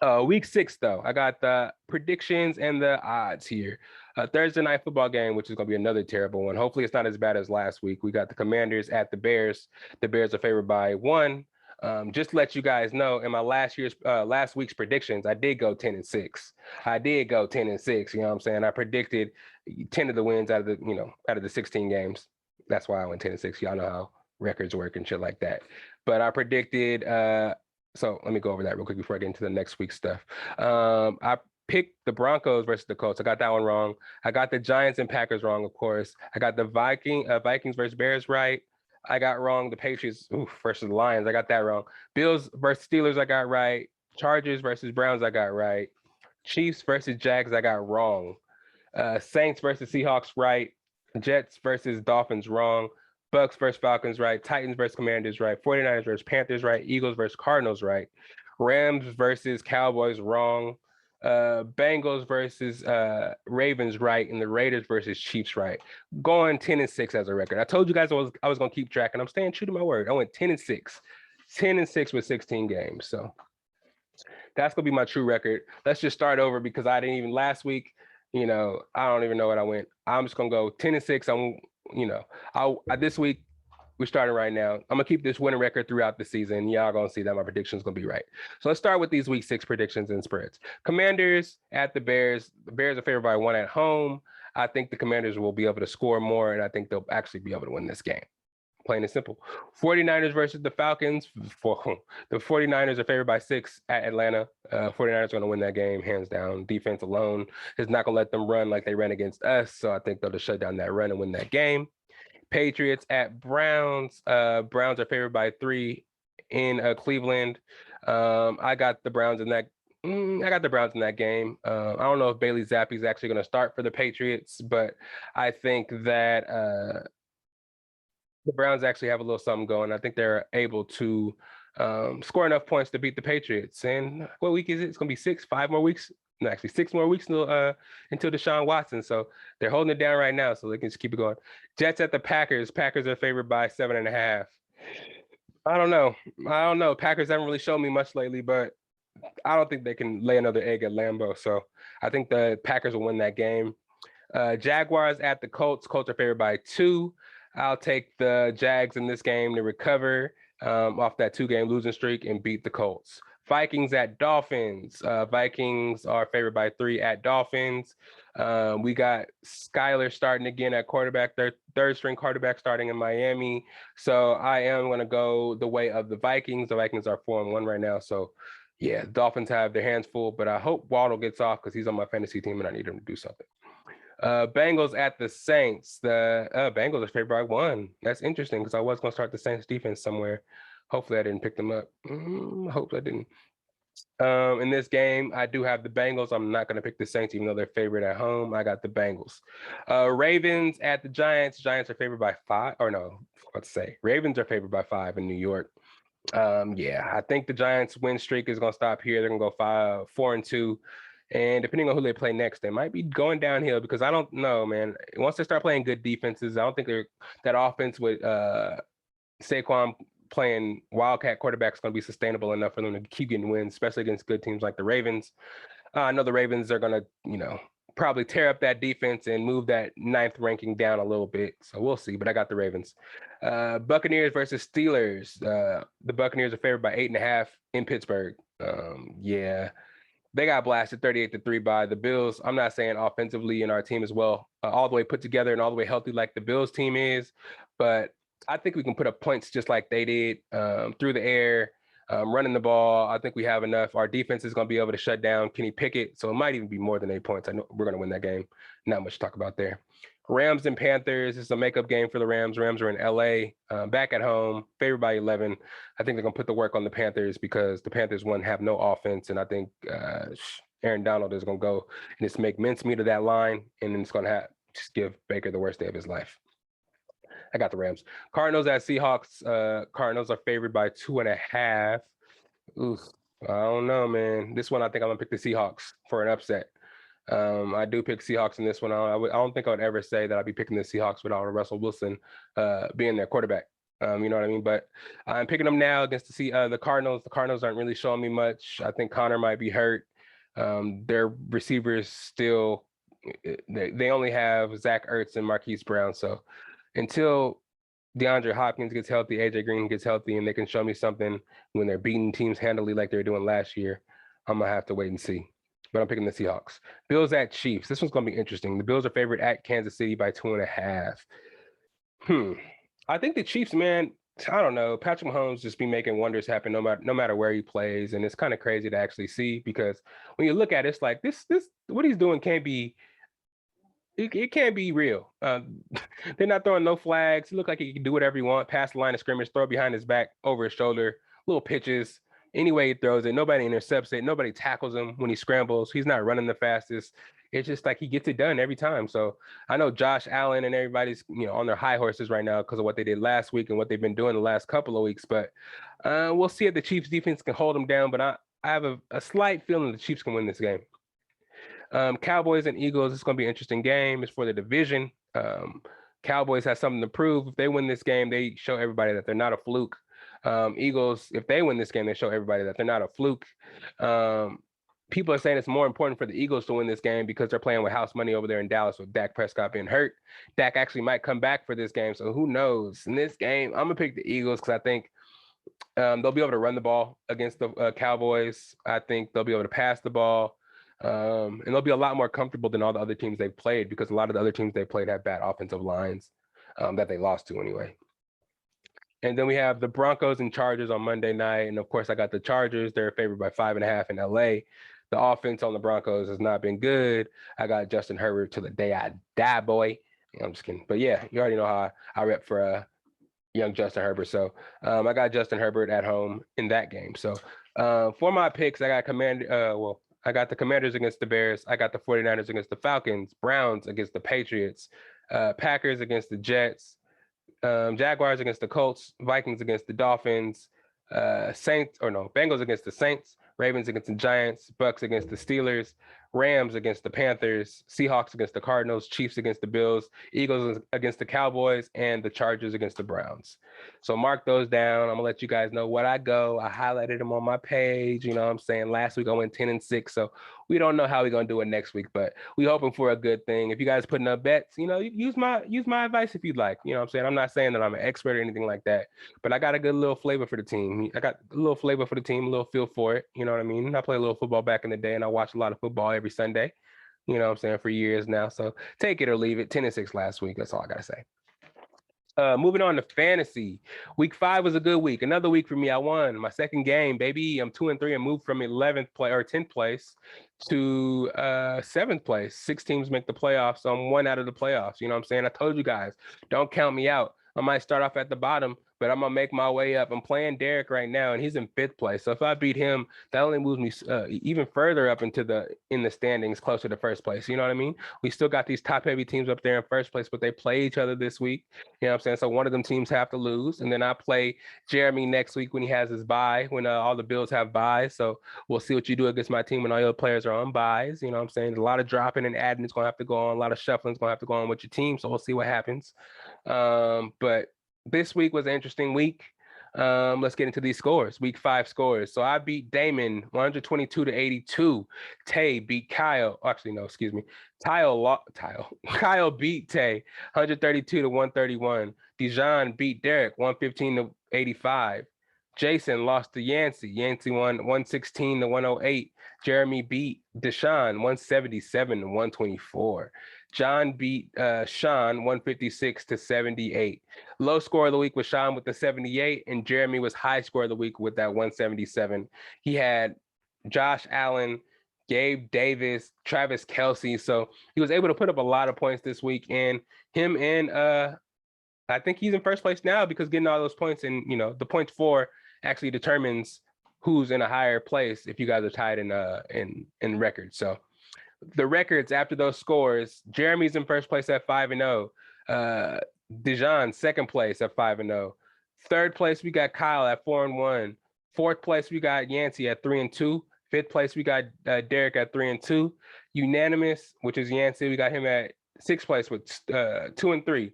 want. Week 6, though, I got the predictions and the odds here. Thursday night football game, which is going to be another terrible one. Hopefully it's not as bad as last week. We got the Commanders at the Bears. The Bears are favored by 1. Just to let you guys know, in my last week's predictions, I did go 10-6. I did go 10-6. You know what I'm saying? I predicted 10 of the wins out of the 16 games. That's why I went 10-6. Y'all know how records work and shit like that. But I predicted. So let me go over that real quick before I get into the next week's stuff. I picked the Broncos versus the Colts. I got that one wrong. I got the Giants and Packers wrong, of course. I got the Vikings versus Bears right. I got wrong the Patriots versus the Lions. I got that wrong. Bills versus Steelers, I got right. Chargers versus Browns, I got right. Chiefs versus Jags, I got wrong. Saints versus Seahawks, right. Jets versus Dolphins, wrong. Bucks versus Falcons, right. Titans versus Commanders, right. 49ers versus Panthers, right. Eagles versus Cardinals, right. Rams versus Cowboys, wrong. Bengals versus Ravens, right, and the Raiders versus Chiefs, right. Going 10-6 as a record. I told you guys I was gonna keep track, and I'm staying true to my word. I went 10-6, 10-6 with 16 games. So that's gonna be my true record. Let's just start over because I didn't even last week. I don't even know what I went. I'm just gonna go 10-6. This week. We're starting right now. I'm gonna keep this winning record throughout the season. Y'all gonna see that my predictions gonna be right. So let's start with these week 6 predictions and spreads. Commanders at the Bears. The Bears are favored by 1 at home. I think the Commanders will be able to score more, and I think they'll actually be able to win this game. Plain and simple. 49ers versus the Falcons. The 49ers are favored by 6 at Atlanta. 49ers are gonna win that game hands down. Defense alone is not gonna let them run like they ran against us. So I think they'll just shut down that run and win that game. Patriots at Browns. Browns are favored by 3 in Cleveland. I got the Browns in that. I got the Browns in that game. I don't know if Bailey Zappi is actually going to start for the Patriots, but I think that the Browns actually have a little something going. I think they're able to score enough points to beat the Patriots. And what week is it? It's going to be 5 more weeks. No, actually 6 more weeks until Deshaun Watson. So they're holding it down right now. So they can just keep it going. Jets at the Packers. Packers are favored by 7.5. I don't know. Packers haven't really shown me much lately, but I don't think they can lay another egg at Lambeau. So I think the Packers will win that game. Jaguars at the Colts. Colts are favored by 2. I'll take the Jags in this game to recover off that 2-game losing streak and beat the Colts. Vikings at Dolphins. Vikings are favored by 3 at Dolphins. We got Skyler starting again at quarterback, third string quarterback starting in Miami. So I am going to go the way of the Vikings. The Vikings are 4-1 right now. So yeah, Dolphins have their hands full, but I hope Waddle gets off because he's on my fantasy team and I need him to do something. Bengals at the Saints. The Bengals are favored by 1. That's interesting because I was going to start the Saints defense somewhere. Hopefully I didn't pick them up. Hope I didn't. In this game, I do have the Bengals. I'm not going to pick the Saints, even though they're favored at home. I got the Bengals. Ravens at the Giants. Giants are favored by 5. Or no, let's say Ravens are favored by 5 in New York. Yeah, I think the Giants win streak is going to stop here. They're going to go 4-2. And depending on who they play next, they might be going downhill because I don't know, man. Once they start playing good defenses, I don't think that offense with Saquon playing Wildcat quarterback is going to be sustainable enough for them to keep getting wins, especially against good teams like the Ravens. I know the Ravens are going to, probably tear up that defense and move that 9th ranking down a little bit. So we'll see, but I got the Ravens. Buccaneers versus Steelers. The Buccaneers are favored by 8.5 in Pittsburgh. Yeah. They got blasted 38-3 by the Bills. I'm not saying offensively in our team as well, all the way put together and all the way healthy like the Bills team is, but I think we can put up points just like they did through the air, running the ball. I think we have enough. Our defense is going to be able to shut down Kenny Pickett, so it might even be more than 8 points. I know we're going to win that game. Not much to talk about there. Rams and Panthers. It's a makeup game for the Rams. Rams are in LA, back at home, favored by 11. I think they're going to put the work on the Panthers because the Panthers, have no offense. And I think Aaron Donald is going to go and just make mincemeat of that line. And then it's going to just give Baker the worst day of his life. I got the Rams. Cardinals at Seahawks. Cardinals are favored by 2.5. Oof. I don't know, man. This one, I think I'm going to pick the Seahawks for an upset. I do pick Seahawks in this one. I don't think I would ever say that I'd be picking the Seahawks without Russell Wilson being their quarterback. You know what I mean? But I'm picking them now against the Cardinals. The Cardinals aren't really showing me much. I think Connor might be hurt. Their receivers still, they only have Zach Ertz and Marquise Brown. So until DeAndre Hopkins gets healthy, AJ Green gets healthy, and they can show me something when they're beating teams handily like they were doing last year, I'm going to have to wait and see. But I'm picking the Seahawks. Bills at Chiefs. This one's going to be interesting. The Bills are favored at Kansas City by 2.5. I think the Chiefs, man, I don't know. Patrick Mahomes just be making wonders happen no matter where he plays. And it's kind of crazy to actually see because when you look at it, it's like this what he's doing can't be, it can't be real. They're not throwing no flags. He look like he can do whatever he wants, pass the line of scrimmage, throw it behind his back, over his shoulder, little pitches. Anyway he throws it, nobody intercepts it, nobody tackles him when he scrambles. He's not running the fastest. It's just like he gets it done every time. So I know Josh Allen and everybody's on their high horses right now because of what they did last week and what they've been doing the last couple of weeks. But we'll see if the Chiefs defense can hold them down. But I have a slight feeling the Chiefs can win this game. Cowboys and Eagles, it's going to be an interesting game. It's for the division. Cowboys have something to prove. If they win this game, they show everybody that they're not a fluke. Eagles, if they win this game, they show everybody that they're not a fluke. People are saying it's more important for the Eagles to win this game because they're playing with house money over there in Dallas with Dak Prescott being hurt. Dak actually might come back for this game, so who knows? In this game, I'm going to pick the Eagles because I think they'll be able to run the ball against the Cowboys. I think they'll be able to pass the ball. And they'll be a lot more comfortable than all the other teams they've played because a lot of the other teams they've played have bad offensive lines that they lost to anyway. And then we have the Broncos and Chargers on Monday night. And of course, I got the Chargers. They're favored by 5.5 in LA. The offense on the Broncos has not been good. I got Justin Herbert till the day I die, boy. I'm just kidding. But yeah, you already know how I rep for young Justin Herbert. So I got Justin Herbert at home in that game. So for my picks, I got I got the Commanders against the Bears. I got the 49ers against the Falcons, Browns against the Patriots, Packers against the Jets, Jaguars against the Colts, Vikings against the Dolphins, Bengals against the Saints, Ravens against the Giants, Bucks against the Steelers, Rams against the Panthers, Seahawks against the Cardinals, Chiefs against the Bills, Eagles against the Cowboys, and the Chargers against the Browns. So mark those down. I'm gonna let you guys know what I go. I highlighted them on my page. You know what I'm saying? Last week I went 10-6. So we don't know how we're gonna do it next week, but we hoping for a good thing. If you guys putting up bets, use my advice if you'd like. You know what I'm saying? I'm not saying that I'm an expert or anything like that, but I got a good little flavor for the team. I got a little flavor for the team, a little feel for it. You know what I mean? I played a little football back in the day, and I watched a lot of football every Sunday. You know what I'm saying? For years now. So take it or leave it. 10-6 last week. That's all I gotta say. Moving on to fantasy. Week 5 was a good week. Another week for me. I won my second game, baby. I'm 2-3 and moved from 10th place to 7th place. 6 teams make the playoffs, so I'm 1 out of the playoffs. You know what I'm saying? I told you guys, don't count me out. I might start off at the bottom, but I'm gonna make my way up. I'm playing Derek right now, and he's in 5th place. So if I beat him, that only moves me even further up in the standings, closer to 1st place. You know what I mean? We still got these top-heavy teams up there in 1st place, but they play each other this week. You know what I'm saying? So one of them teams have to lose, and then I play Jeremy next week when he has his bye, when all the Bills have byes. So we'll see what you do against my team when all your players are on byes. You know what I'm saying? A lot of dropping and adding is gonna have to go on. A lot of shuffling is gonna have to go on with your team. So we'll see what happens. But this week was an interesting week. Let's get into these scores. Week 5 scores. So I beat Damon 122-82. Tay beat Kyle. Actually, no, excuse me. Kyle beat Tay 132-131. Dijon beat Derek 115-85. Jason lost to Yancey. Yancey won 116-108. Jeremy beat Deshaun 177-124. John beat Sean 156-78. Low score of the week was Sean with the 78, and Jeremy was high score of the week with that 177. He had Josh Allen, Gabe Davis, Travis Kelce. So he was able to put up a lot of points this week. And him and I think he's in 1st place now because getting all those points, and the points for actually determines who's in a higher place if you guys are tied in records. So the records after those scores: Jeremy's in 1st place at 5-0. Dijon 2nd place at 5-0. 3rd place we got Kyle at 4-1. 4th place we got Yancey at 3-2. 5th place we got Derek at 3-2. Unanimous, which is Yancey, we got him at 6th place with 2-3.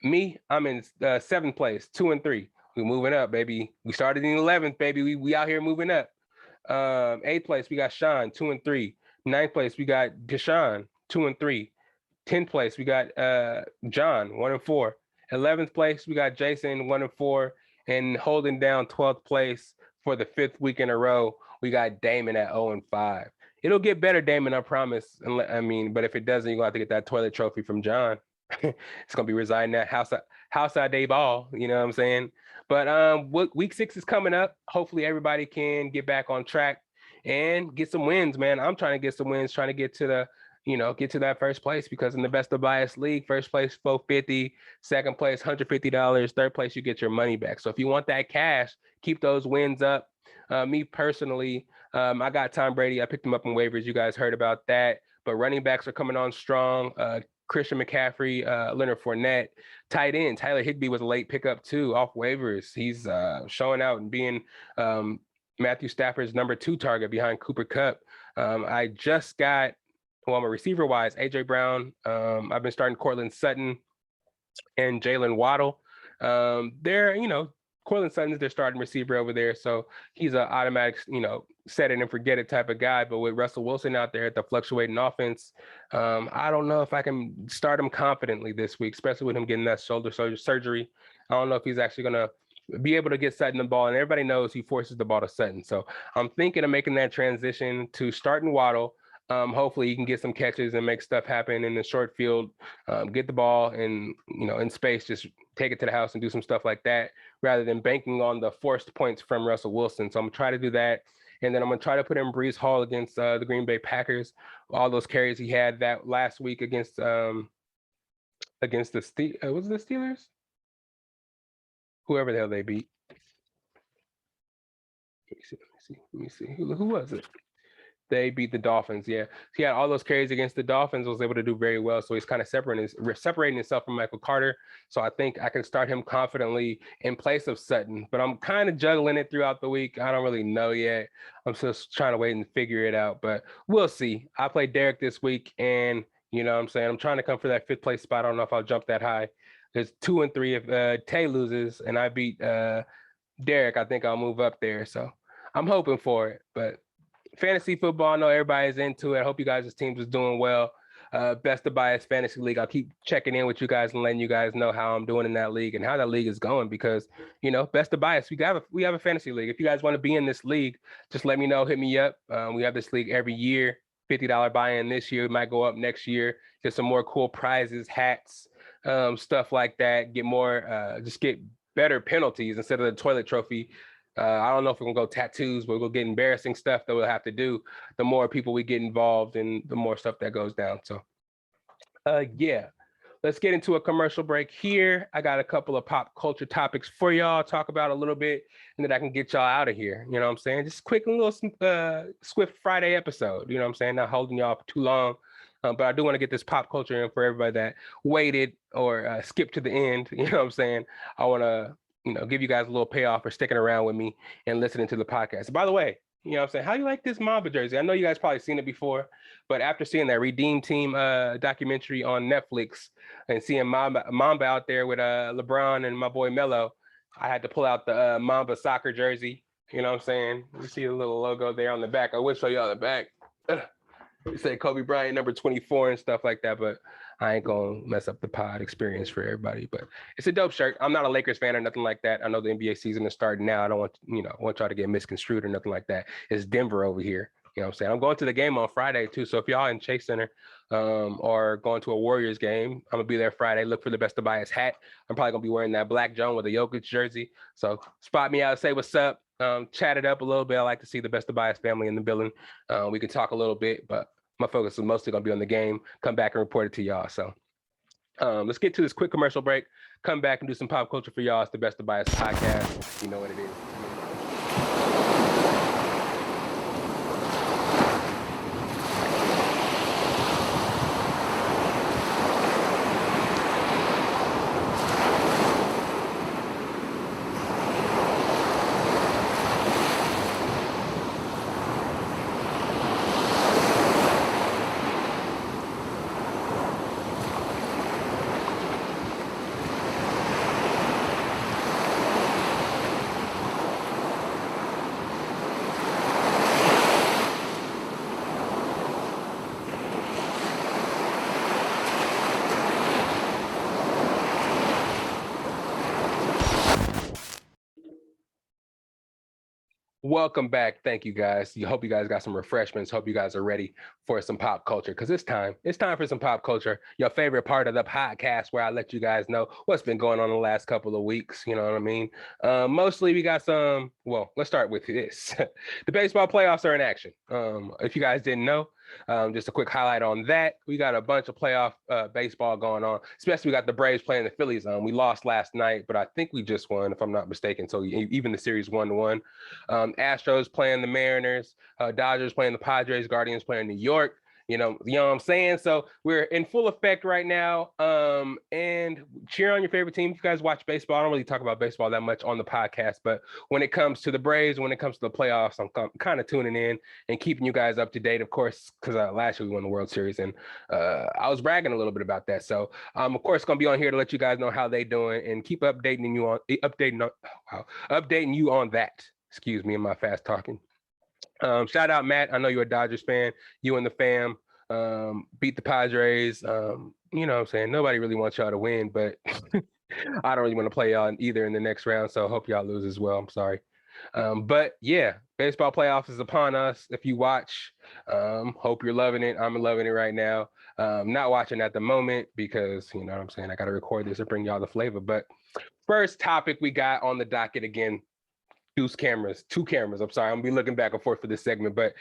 Me, I'm in 7th place, 2-3. We're moving up, baby. We started in 11th, baby. We out here moving up. 8th place we got Sean, 2-3. 9th place we got Deshaun, 2-3. 10th place we got John, 1-4. 11th place we got Jason, 1-4. And holding down 12th place for the 5th week in a row, we got Damon at 0-5. It'll get better, Damon, I promise. But if it doesn't, you're gonna have to get that toilet trophy from John. It's gonna be residing at house at day ball. You know what I'm saying? But week 6 is coming up. Hopefully everybody can get back on track and get some wins, man. I'm trying to get some wins, trying to get to that 1st place, because in the Best of Bias League, 1st place $450, 2nd place $150, 3rd place you get your money back. So if you want that cash, keep those wins up. Me personally, I got Tom Brady. I picked him up in waivers. You guys heard about that. But running backs are coming on strong. Christian McCaffrey, Leonard Fournette. Tight end Tyler Higbee was a late pickup too, off waivers. He's showing out and being Matthew Stafford's number 2 target behind Cooper Kupp. I just got, my receiver-wise, A.J. Brown. I've been starting Cortland Sutton and Jalen Waddle. Cortland Sutton's their starting receiver over there, so he's an automatic, set it and forget it type of guy. But with Russell Wilson out there at the fluctuating offense, I don't know if I can start him confidently this week, especially with him getting that shoulder surgery. I don't know if he's actually going to be able to get Sutton the ball, and everybody knows he forces the ball to Sutton. So I'm thinking of making that transition to starting Waddle. Hopefully he can get some catches and make stuff happen in the short field, get the ball and, in space, just take it to the house and do some stuff like that, rather than banking on the forced points from Russell Wilson. So I'm gonna try to do that. And then I'm gonna try to put in Breece Hall against the Green Bay Packers. All those carries he had that last week against the Steelers? Whoever the hell they beat. Let me see. Who was it? They beat the Dolphins. Yeah, he had all those carries against the Dolphins. Was able to do very well. So he's kind of separating himself from Michael Carter. So I think I can start him confidently in place of Sutton. But I'm kind of juggling it throughout the week. I don't really know yet. I'm just trying to wait and figure it out. But we'll see. I played Derek this week, and you know what I'm saying, I'm trying to come for that 5th place spot. I don't know if I'll jump that high. There's 2 and 3 if Tay loses and I beat Derek. I think I'll move up there. So I'm hoping for it. But fantasy football, I know everybody's into it. I hope you guys' teams is doing well. Best of Bias Fantasy League. I'll keep checking in with you guys and letting you guys know how I'm doing in that league and how that league is going because, you know, Best of Bias, we have a fantasy league. If you guys want to be in this league, just let me know. Hit me up. We have this league every year. $50 buy-in this year. It might go up next year. Get some more cool prizes, hats, stuff like that. Get more, just get better penalties instead of the toilet trophy. I don't know if we're gonna go tattoos, but we'll get embarrassing stuff that we'll have to do. The more people we get involved and the more stuff that goes down. So yeah, let's get into a commercial break here. I got a couple of pop culture topics for y'all, talk about a little bit, and then I can get y'all out of here. You know what I'm saying? Just quick little Swift Friday episode. You know what I'm saying? Not holding y'all for too long. But I do want to get this pop culture in for everybody that waited or skipped to the end. You know what I'm saying? I want to give you guys a little payoff for sticking around with me and listening to the podcast. By the way, you know what I'm saying? How do you like this Mamba jersey? I know you guys probably seen it before, but after seeing that Redeem Team documentary on Netflix and seeing Mamba out there with LeBron and my boy Melo, I had to pull out the Mamba soccer jersey. You know what I'm saying? You see a little logo there on the back. I would show y'all the back. You say Kobe Bryant number 24 and stuff like that, but I ain't gonna mess up the pod experience for everybody. But it's a dope shirt. I'm not a Lakers fan or nothing like that. I know the NBA season is starting now. I don't want y'all to get misconstrued or nothing like that. It's Denver over here. You know what I'm saying? I'm going to the game on Friday too. So if y'all in Chase Center or going to a Warriors game, I'm gonna be there Friday. Look for the Best of Bias hat. I'm probably gonna be wearing that black Joan with a Jokic jersey. So spot me out, say what's up, chat it up a little bit. I like to see the Best of Bias family in the building. We can talk a little bit, but my focus is mostly going to be on the game, come back and report it to y'all. So let's get to this quick commercial break, come back and do some pop culture for y'all. It's the Best of Bias podcast. You know what it is. Welcome back. Thank you guys. Hope you guys got some refreshments. Hope you guys are ready for some pop culture because it's time for some pop culture. Your favorite part of the podcast where I let you guys know what's been going on the last couple of weeks. You know what I mean? Mostly we got some, well, let's start with this. The baseball playoffs are in action. If you guys didn't know, just a quick highlight on that. We got a bunch of playoff baseball going on, especially we got the Braves playing the Phillies. We lost last night, but I think we just won, if I'm not mistaken. So even the series 1-1. Astros playing the Mariners, Dodgers playing the Padres, Guardians playing New York. You know what I'm saying? So we're in full effect right now. And cheer on your favorite team. If you guys watch baseball, I don't really talk about baseball that much on the podcast, but when it comes to the Braves, when it comes to the playoffs, I'm kind of tuning in and keeping you guys up to date, of course, because last year we won the World Series and I was bragging a little bit about that. So of course, going to be on here to let you guys know how they doing and keep updating you on that. Excuse me, in my fast talking. Shout out Matt. I know you're a Dodgers fan. You and the fam beat the Padres. You know what I'm saying? Nobody really wants y'all to win, but I don't really want to play y'all either in the next round. So I hope y'all lose as well. I'm sorry. But yeah, baseball playoffs is upon us. If you watch, hope you're loving it. I'm loving it right now. Not watching at the moment because, you know what I'm saying, I got to record this and bring y'all the flavor. But first topic we got on the docket again, two cameras. I'm sorry, I'm gonna be looking back and forth for this segment, but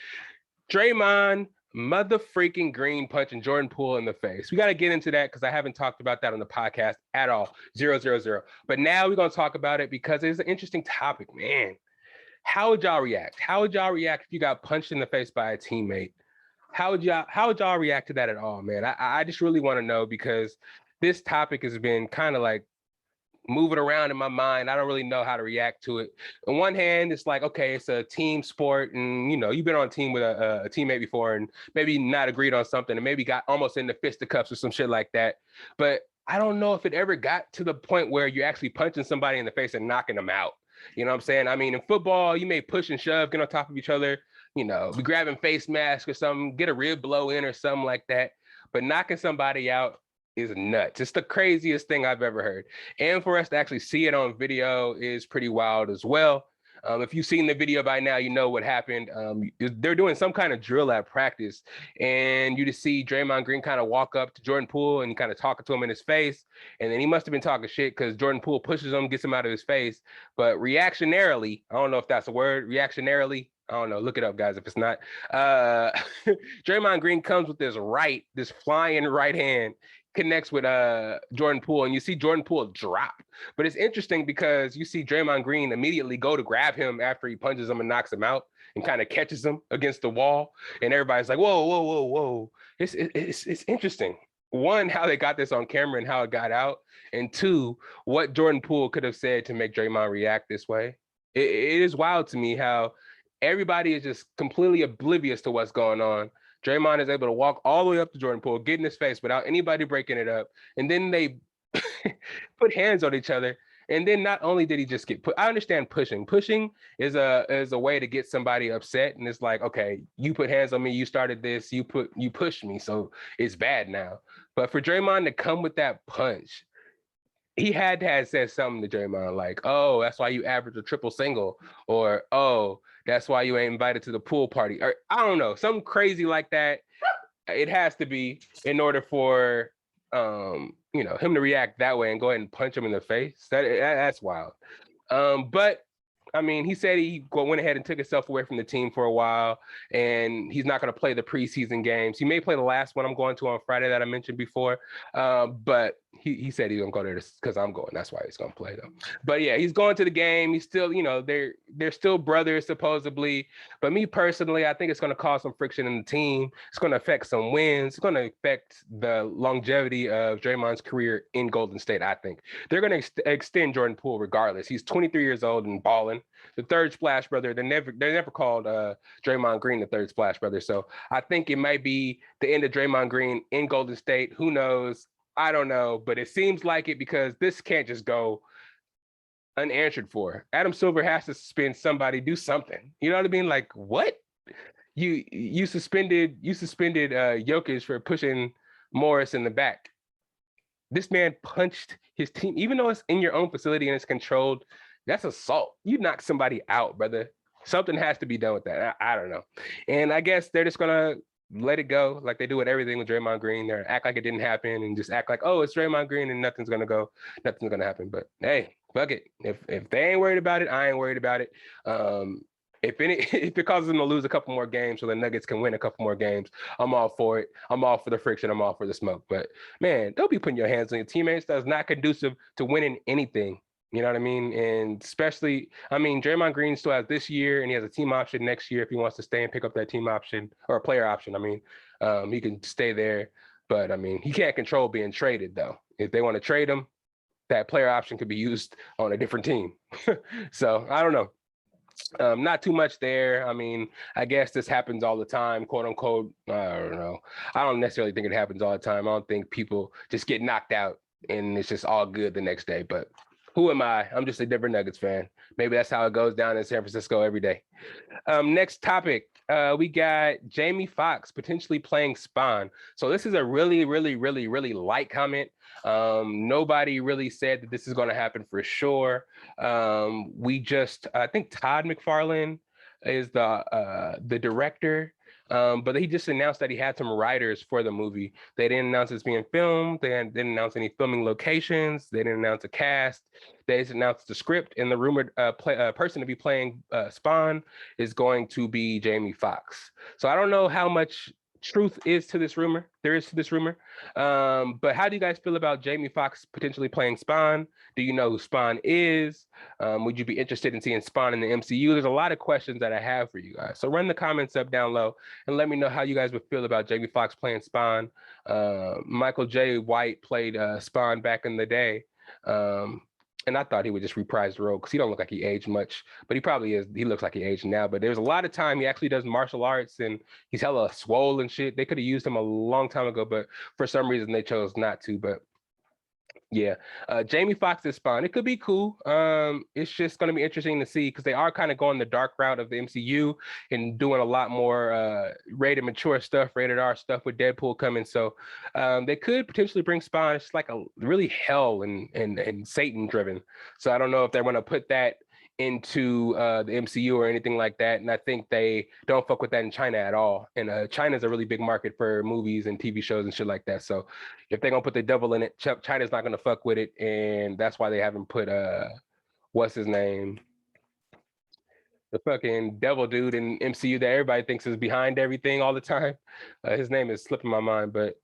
Draymond mother freaking green punching Jordan Poole in the face. We got to get into that because I haven't talked about that on the podcast at all. 0-0-0. But now we're gonna talk about it because it's an interesting topic, man. How would y'all react? How would y'all react if you got punched in the face by a teammate? How would y'all react to that at all, man? I just really want to know, because this topic has been kind of like moving around in my mind. I don't really know how to react to it. On one hand, it's like, okay, it's a team sport, and you've been on a team with a teammate before, and maybe not agreed on something, and maybe got almost in the fisticuffs or some shit like that. But I don't know if it ever got to the point where you're actually punching somebody in the face and knocking them out. You know what I'm saying? I mean, in football, you may push and shove, get on top of each other, be grabbing face mask or something, get a rib blow in or something like that. But knocking somebody out is nuts. It's the craziest thing I've ever heard. And for us to actually see it on video is pretty wild as well. If you've seen the video by now, you know what happened. They're doing some kind of drill at practice, and you just see Draymond Green kind of walk up to Jordan Poole and kind of talking to him in his face. And then he must have been talking shit, because Jordan Poole pushes him, gets him out of his face. But reactionarily, I don't know if that's a word, reactionarily, I don't know. Look it up, guys, if it's not. Draymond Green comes with this flying right hand, connects with Jordan Poole, and you see Jordan Poole drop. But it's interesting because you see Draymond Green immediately go to grab him after he punches him and knocks him out, and kind of catches him against the wall. And everybody's like, whoa, whoa, whoa, whoa. It's interesting. One, how they got this on camera and how it got out. And two, what Jordan Poole could have said to make Draymond react this way. It is wild to me how everybody is just completely oblivious to what's going on. Draymond is able to walk all the way up to Jordan Poole, get in his face without anybody breaking it up. And then they put hands on each other. And then not only did he just get put, I understand pushing. Pushing is a way to get somebody upset. And it's like, okay, you put hands on me, you started this, you pushed me, so it's bad now. But for Draymond to come with that punch, he had to have said something to Draymond like, oh, that's why you average a triple single, or, oh, that's why you ain't invited to the pool party, or I don't know, something crazy like that. It has to be, in order for him to react that way and go ahead and punch him in the face. That's wild. But I mean, he said he went ahead and took himself away from the team for a while, and he's not going to play the preseason games. He may play the last one I'm going to on Friday that I mentioned before, but he said he's going to go there because I'm going. That's why he's going to play, though. But yeah, he's going to the game. He's still, they're still brothers, supposedly. But me personally, I think it's going to cause some friction in the team. It's going to affect some wins. It's going to affect the longevity of Draymond's career in Golden State, I think. They're going to extend Jordan Poole regardless. He's 23 years old and balling. The third splash brother. They never called Draymond Green the third splash brother. So I think it might be the end of Draymond Green in Golden State. Who knows? I don't know, but it seems like it, because this can't just go unanswered for. Adam Silver has to suspend somebody, do something. You know what I mean? Like, what? You suspended Jokic for pushing Morris in the back. This man punched his team, even though it's in your own facility and it's controlled. That's assault. You knock somebody out, brother. Something has to be done with that. I don't know. And I guess they're just gonna let it go, like they do with everything with Draymond Green. They're act like it didn't happen and just act like, oh, it's Draymond Green and nothing's gonna happen. But hey, fuck it. If they ain't worried about it, I ain't worried about it. If it causes them to lose a couple more games so the Nuggets can win a couple more games, I'm all for it. I'm all for the friction. I'm all for the smoke. But man, don't be putting your hands on your teammates. That's not conducive to winning anything. You know what I mean? And especially, I mean, Draymond Green still has this year, and he has a team option next year if he wants to stay and pick up that team option, or a player option. I mean, he can stay there, but I mean, he can't control being traded though. If they want to trade him, that player option could be used on a different team. So I don't know. Not too much there. I mean, I guess this happens all the time, quote unquote. I don't know. I don't necessarily think it happens all the time. I don't think people just get knocked out and it's just all good the next day, but who am I? I'm just a Denver Nuggets fan. Maybe that's how it goes down in San Francisco every day. Next topic, we got Jamie Foxx potentially playing Spawn. So this is a really, really, really, really light comment. Nobody really said that this is going to happen for sure. I think Todd McFarlane is the director. But he just announced that he had some writers for the movie. They didn't announce it's being filmed. They didn't announce any filming locations. They didn't announce a cast. They just announced the script, and the rumored person to be playing Spawn is going to be Jamie Foxx. So I don't know how much truth is to this rumor. There is to this rumor. But how do you guys feel about Jamie Foxx potentially playing Spawn? Do you know who Spawn is? Would you be interested in seeing Spawn in the MCU? There's a lot of questions that I have for you guys. So run the comments up down low and let me know how you guys would feel about Jamie Foxx playing Spawn. Michael J. White played Spawn back in the day. And I thought he would just reprise the role because he don't look like he aged much, but he probably is. He looks like he aged now, but there's a lot of time he actually does martial arts and he's hella swole and shit. They could have used him a long time ago, but for some reason they chose not to. But yeah, Jamie Foxx is Spawn. It could be cool. It's just going to be interesting to see because they are kind of going the dark route of the MCU and doing a lot more rated mature stuff, rated R stuff with Deadpool coming. So they could potentially bring Spawn. It's like a really hell and Satan driven. So I don't know if they want to put that into the MCU or anything like that. And I think they don't fuck with that in China at all. And China's a really big market for movies and TV shows and shit like that. So if they're gonna put the devil in it, China's not gonna fuck with it. And that's why they haven't put what's his name? The fucking devil dude in MCU that everybody thinks is behind everything all the time. His name is slipping my mind, but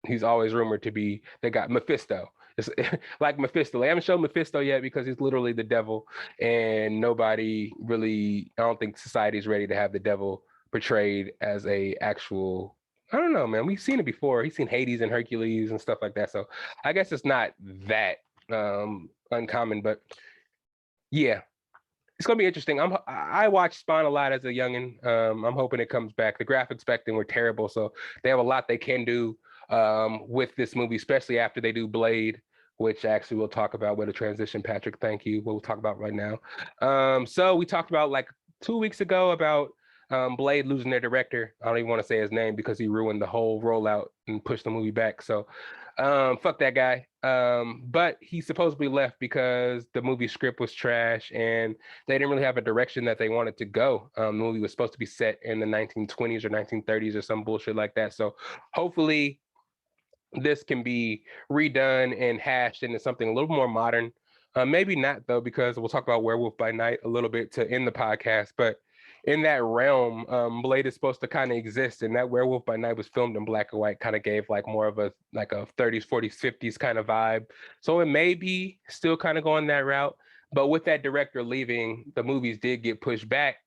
he's always rumored to be the guy, Mephisto. It's like Mephisto. They haven't shown Mephisto yet because he's literally the devil, and nobody really, I don't think society's ready to have the devil portrayed as a actual, I don't know, man. We've seen it before. He's seen Hades and Hercules and stuff like that. So I guess it's not that uncommon, but yeah, it's gonna be interesting. I watched Spawn a lot as a youngin. I'm hoping it comes back. The graphics back then were terrible, so they have a lot they can do with this movie, especially after they do Blade, which actually we'll talk about with a transition, Patrick. Thank you. We'll talk about right now. So we talked about like 2 weeks ago about Blade losing their director. I don't even want to say his name because he ruined the whole rollout and pushed the movie back. So fuck that guy. But he supposedly left because the movie script was trash and they didn't really have a direction that they wanted to go. The movie was supposed to be set in the 1920s or 1930s or some bullshit like that. So hopefully this can be redone and hashed into something a little more modern. Maybe not though, because we'll talk about Werewolf by Night a little bit to end the podcast, but in that realm, Blade is supposed to kind of exist, and that Werewolf by Night was filmed in black and white, kind of gave like more of a 30s, 40s, 50s kind of vibe. So it may be still kind of going that route, but with that director leaving, the movies did get pushed back.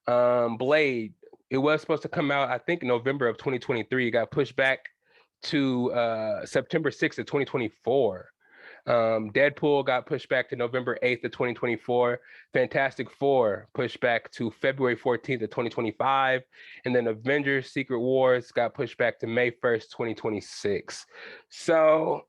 Blade, it was supposed to come out, I think, November of 2023. It got pushed back to September 6th of 2024. Deadpool got pushed back to November 8th of 2024. Fantastic Four pushed back to February 14th of 2025. And then Avengers Secret Wars got pushed back to May 1st, 2026. So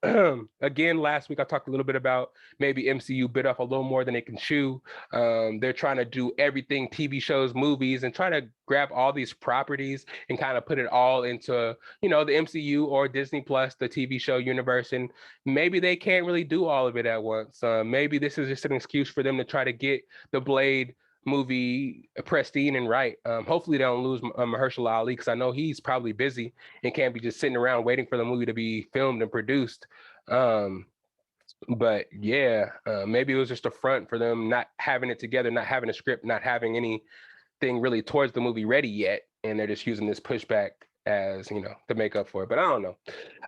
again, last week I talked a little bit about maybe MCU bit off a little more than it can chew. They're trying to do everything, TV shows, movies, and try to grab all these properties and kind of put it all into, the MCU or Disney Plus, the TV show universe. And maybe they can't really do all of it at once. Maybe this is just an excuse for them to try to get the Blade movie pristine and right. Hopefully they don't lose Mahershala Ali, because I know he's probably busy and can't be just sitting around waiting for the movie to be filmed and produced. But yeah, maybe it was just a front for them not having it together, not having a script, not having anything really towards the movie ready yet, and they're just using this pushback as to make up for it. But I don't know.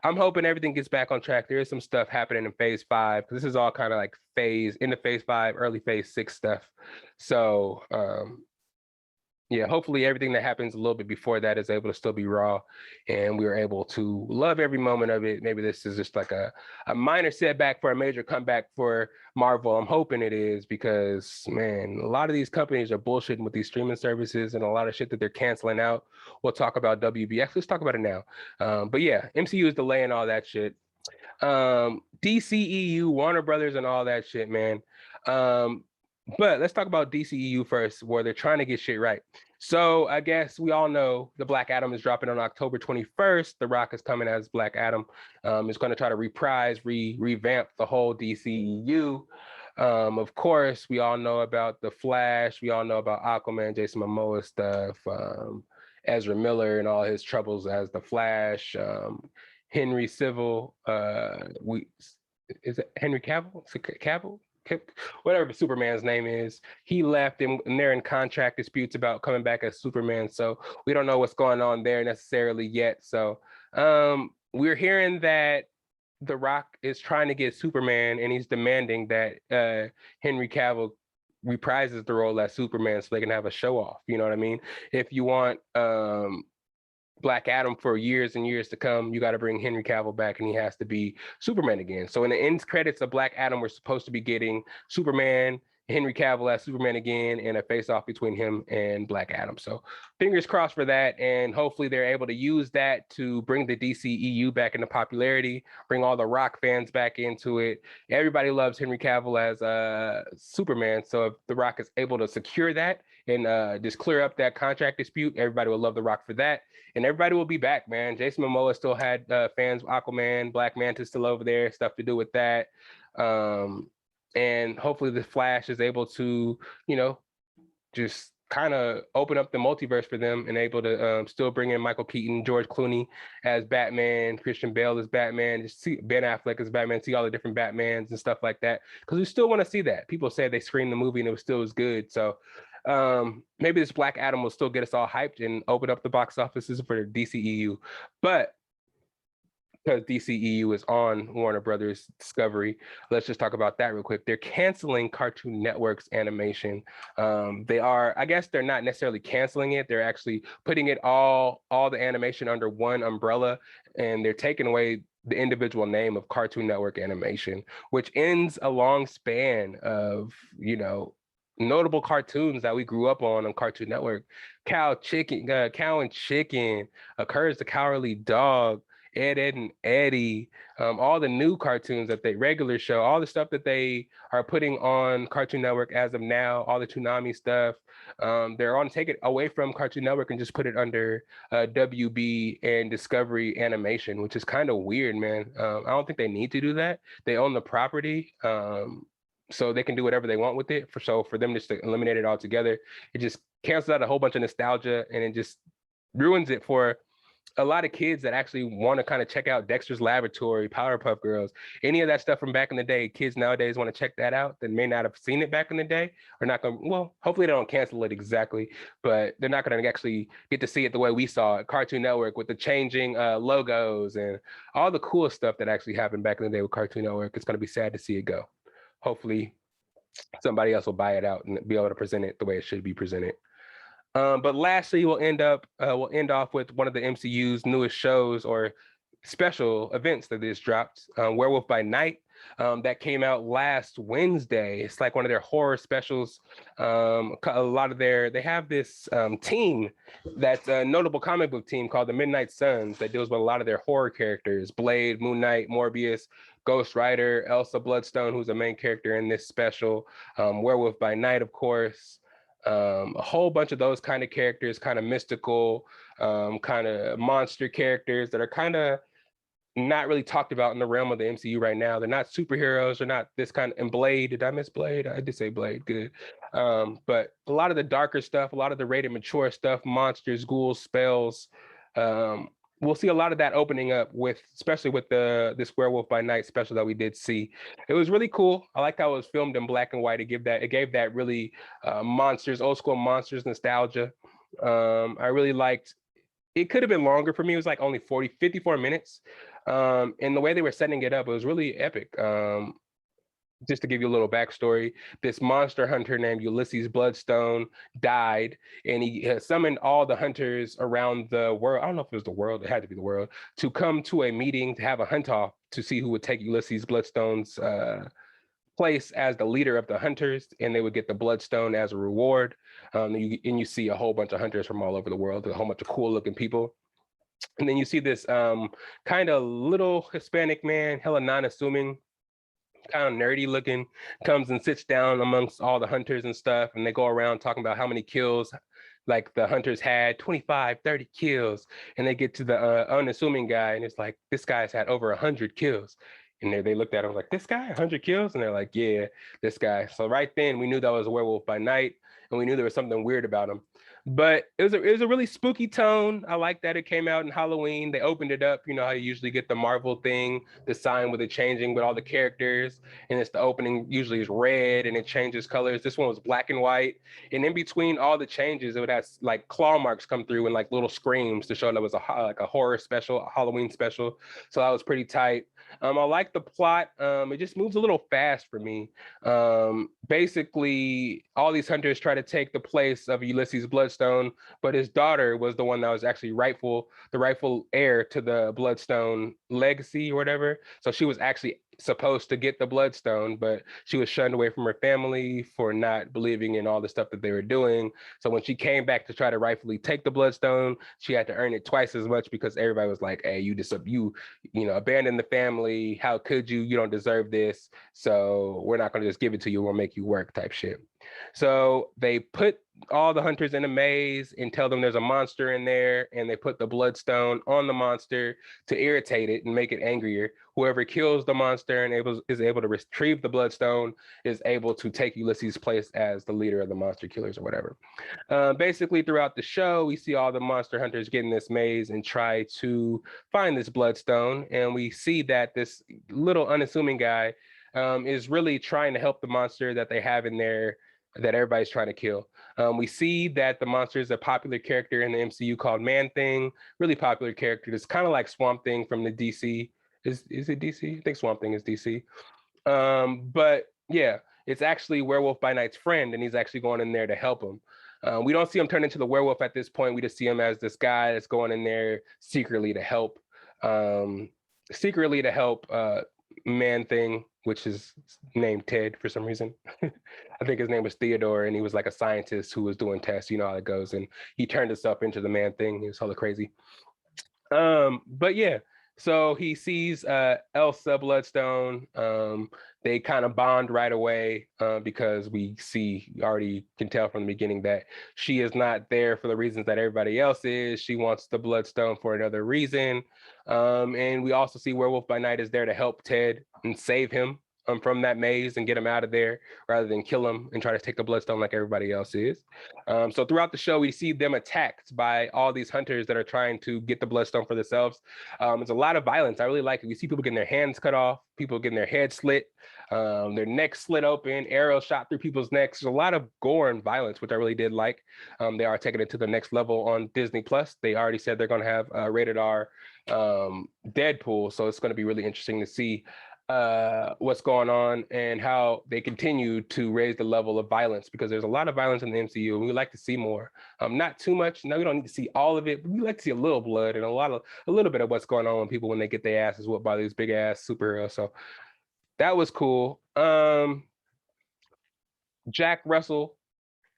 I'm hoping everything gets back on track. There is some stuff happening in phase 5, because this is all kind of like into phase 5, early phase 6 stuff. So yeah, hopefully everything that happens a little bit before that is able to still be raw and we are able to love every moment of it. Maybe this is just like a minor setback for a major comeback for Marvel. I'm hoping it is, because man, a lot of these companies are bullshitting with these streaming services and a lot of shit that they're canceling out. We'll talk about WB. Actually, let's talk about it now. But yeah, MCU is delaying all that shit. DCEU, Warner Brothers and all that shit, man. But let's talk about DCEU first, where they're trying to get shit right. So I guess we all know the Black Adam is dropping on October 21st. The Rock is coming as Black Adam. It's going to try to revamp the whole DCEU. Of course, we all know about The Flash. We all know about Aquaman, Jason Momoa stuff, Ezra Miller and all his troubles as The Flash, Henry Cavill? Is it Henry Cavill? Cavill? whatever Superman's name is. He left, and they're in contract disputes about coming back as Superman. So we don't know what's going on there necessarily yet. So we're hearing that The Rock is trying to get Superman, and he's demanding that Henry Cavill reprises the role as Superman so they can have a show off. You know what I mean? If you want Black Adam for years and years to come, you got to bring Henry Cavill back, and he has to be Superman again. So in the end credits of Black Adam, we're supposed to be getting Superman, Henry Cavill as Superman again, and a face-off between him and Black Adam. So fingers crossed for that, and hopefully they're able to use that to bring the DCEU back into popularity, bring all the Rock fans back into it. Everybody loves Henry Cavill as Superman, so if The Rock is able to secure that and just clear up that contract dispute, everybody will love The Rock for that, and everybody will be back, man. Jason Momoa still had fans, Aquaman, Black Manta's still over there, stuff to do with that. And hopefully the Flash is able to, just kind of open up the multiverse for them and able to still bring in Michael Keaton, George Clooney as Batman, Christian Bale as Batman, just see Ben Affleck as Batman, see all the different Batmans and stuff like that. Because we still want to see that. People say they screened the movie and it was still as good. So maybe this Black Adam will still get us all hyped and open up the box offices for the DCEU. But because DCEU is on Warner Brothers Discovery, let's just talk about that real quick. They're canceling Cartoon Network's animation. They are, I guess they're not necessarily canceling it. They're actually putting it all the animation under one umbrella, and they're taking away the individual name of Cartoon Network Animation, which ends a long span of, notable cartoons that we grew up on Cartoon Network. Cow and Chicken, Courage the Cowardly Dog, Ed, Edd and Eddy, all the new cartoons that they regular show, all the stuff that they are putting on Cartoon Network as of now, all the Toonami stuff, they're on take it away from Cartoon Network and just put it under WB and Discovery Animation, which is kind of weird, man. I don't think they need to do that. They own the property, so they can do whatever they want with it. For them just to eliminate it altogether, it just cancels out a whole bunch of nostalgia, and it just ruins it for a lot of kids that actually want to kind of check out Dexter's Laboratory, Powerpuff Girls, any of that stuff from back in the day. Kids nowadays want to check that out that may not have seen it back in the day, or not going to, well, hopefully they don't cancel it exactly, but they're not going to actually get to see it the way we saw it. Cartoon Network with the changing logos and all the cool stuff that actually happened back in the day with Cartoon Network. It's going to be sad to see it go. Hopefully somebody else will buy it out and be able to present it the way it should be presented. But lastly, we'll end off with one of the MCU's newest shows or special events that just dropped, Werewolf by Night, that came out last Wednesday. It's like one of their horror specials. They have this team that's a notable comic book team called the Midnight Suns that deals with a lot of their horror characters: Blade, Moon Knight, Morbius, Ghost Rider, Elsa Bloodstone, who's a main character in this special, Werewolf by Night, of course. A whole bunch of those kind of characters, kind of mystical, kind of monster characters that are kind of not really talked about in the realm of the MCU right now. They're not superheroes. They're not this kind of, and Blade, did I miss Blade? I did say Blade, good. But a lot of the darker stuff, a lot of the rated mature stuff, monsters, ghouls, spells, we'll see a lot of that opening up especially with this Werewolf by Night special that we did see. It was really cool. I liked how it was filmed in black and white. It gave that really old school monsters nostalgia. I really liked, it could have been longer for me. It was like only 54 minutes. And the way they were setting it up, it was really epic. Just to give you a little backstory, this monster hunter named Ulysses Bloodstone died, and he summoned all the hunters around the world. I don't know if it was the world, it had to be the world, to come to a meeting to have a hunt off to see who would take Ulysses Bloodstone's place as the leader of the hunters, and they would get the Bloodstone as a reward. You see a whole bunch of hunters from all over the world, a whole bunch of cool looking people. And then you see this kind of little Hispanic man, hella non-assuming, kind of nerdy looking, comes and sits down amongst all the hunters and stuff, and they go around talking about how many kills like the hunters had, 25, 30 kills, and they get to the unassuming guy, and it's like, this guy's had over 100 kills. And they looked at him like, this guy, 100 kills? And they're like, yeah, this guy. So right then we knew that was a Werewolf by Night, and we knew there was something weird about him. But it was a really spooky tone. I like that it came out in Halloween. They opened it up, you know how you usually get the Marvel thing, the sign with it changing with all the characters, and it's the opening usually is red and it changes colors. This one was black and white, and in between all the changes, it would have like claw marks come through and like little screams to show that it was like a horror special, a Halloween special. So that was pretty tight. I like the plot. It just moves a little fast for me. Basically, all these hunters try to take the place of Ulysses Bloodstone, but his daughter was the one that was actually the rightful heir to the Bloodstone legacy or whatever. So she was actually supposed to get the Bloodstone, but she was shunned away from her family for not believing in all the stuff that they were doing. So when she came back to try to rightfully take the Bloodstone, she had to earn it twice as much because everybody was like, "Hey, you abandoned the family. How could you? You don't deserve this. So we're not going to just give it to you. We'll make you work," type shit. So they put all the hunters in a maze and tell them there's a monster in there, and they put the Bloodstone on the monster to irritate it and make it angrier. Whoever kills the monster and is able to retrieve the Bloodstone is able to take Ulysses' place as the leader of the monster killers or whatever. Basically, throughout the show, we see all the monster hunters get in this maze and try to find this Bloodstone, and we see that this little unassuming guy is really trying to help the monster that they have in there that everybody's trying to kill. We see that the monster is a popular character in the MCU called Man-Thing, really popular character. It's kind of like Swamp Thing from the DC. Is it DC? I think Swamp Thing is DC. But yeah, it's actually Werewolf by Night's friend, and he's actually going in there to help him. We don't see him turn into the werewolf at this point. We just see him as this guy that's going in there secretly to help Man-Thing, which is named Ted for some reason. I think his name was Theodore, and he was like a scientist who was doing tests. You know how it goes. And he turned himself into the Man-Thing. He was hella crazy. But yeah, so he sees Elsa Bloodstone. They kind of bond right away because we already can tell from the beginning that she is not there for the reasons that everybody else is. She wants the Bloodstone for another reason. And we also see Werewolf by Night is there to help Ted and save him from that maze and get him out of there rather than kill him and try to take the Bloodstone like everybody else is. So throughout the show, we see them attacked by all these hunters that are trying to get the Bloodstone for themselves. It's a lot of violence. I really like it. We see people getting their hands cut off, people getting their heads slit, their necks slit open, arrows shot through people's necks. There's a lot of gore and violence, which I really did like. They are taking it to the next level on Disney Plus. They already said they're going to have rated R Deadpool, so it's going to be really interesting to see what's going on and how they continue to raise the level of violence, because there's a lot of violence in the MCU and we like to see more. Not too much. No, we don't need to see all of it, but we like to see a little blood and a little bit of what's going on with people when they get their asses whooped by these big ass superheroes. So that was cool. Jack Russell,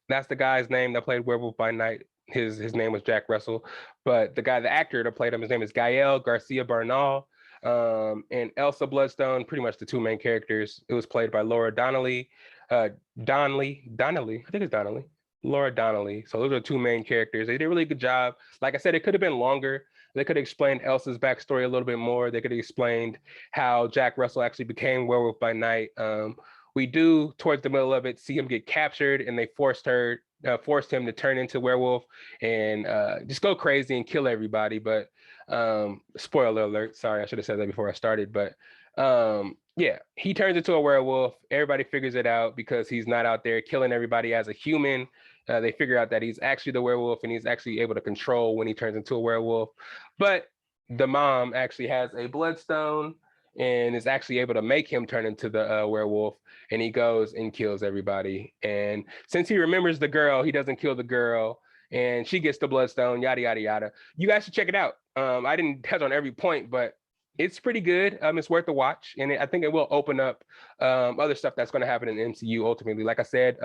that's the guy's name that played Werewolf by Night. His name was Jack Russell, but the actor that played him, his name is Gael Garcia Bernal. And Elsa Bloodstone, pretty much the two main characters. It was played by Laura Donnelly. Donnelly, I think it's Donnelly. Laura Donnelly. So those are the two main characters. They did a really good job. Like I said, it could have been longer. They could have explained Elsa's backstory a little bit more. They could have explained how Jack Russell actually became Werewolf by Night. We do, towards the middle of it, see him get captured, and they forced him to turn into werewolf and just go crazy and kill everybody. But spoiler alert, sorry, I should have said that before I started. But yeah, he turns into a werewolf. Everybody figures it out because he's not out there killing everybody as a human. They figure out that he's actually the werewolf and he's actually able to control when he turns into a werewolf. But the mom actually has a bloodstone and is actually able to make him turn into the werewolf, and he goes and kills everybody. And since he remembers the girl, he doesn't kill the girl, and she gets the bloodstone, yada, yada, yada. You guys should check it out. I didn't touch on every point, but it's pretty good. It's worth a watch, and I think it will open up other stuff that's going to happen in the MCU ultimately. Like I said,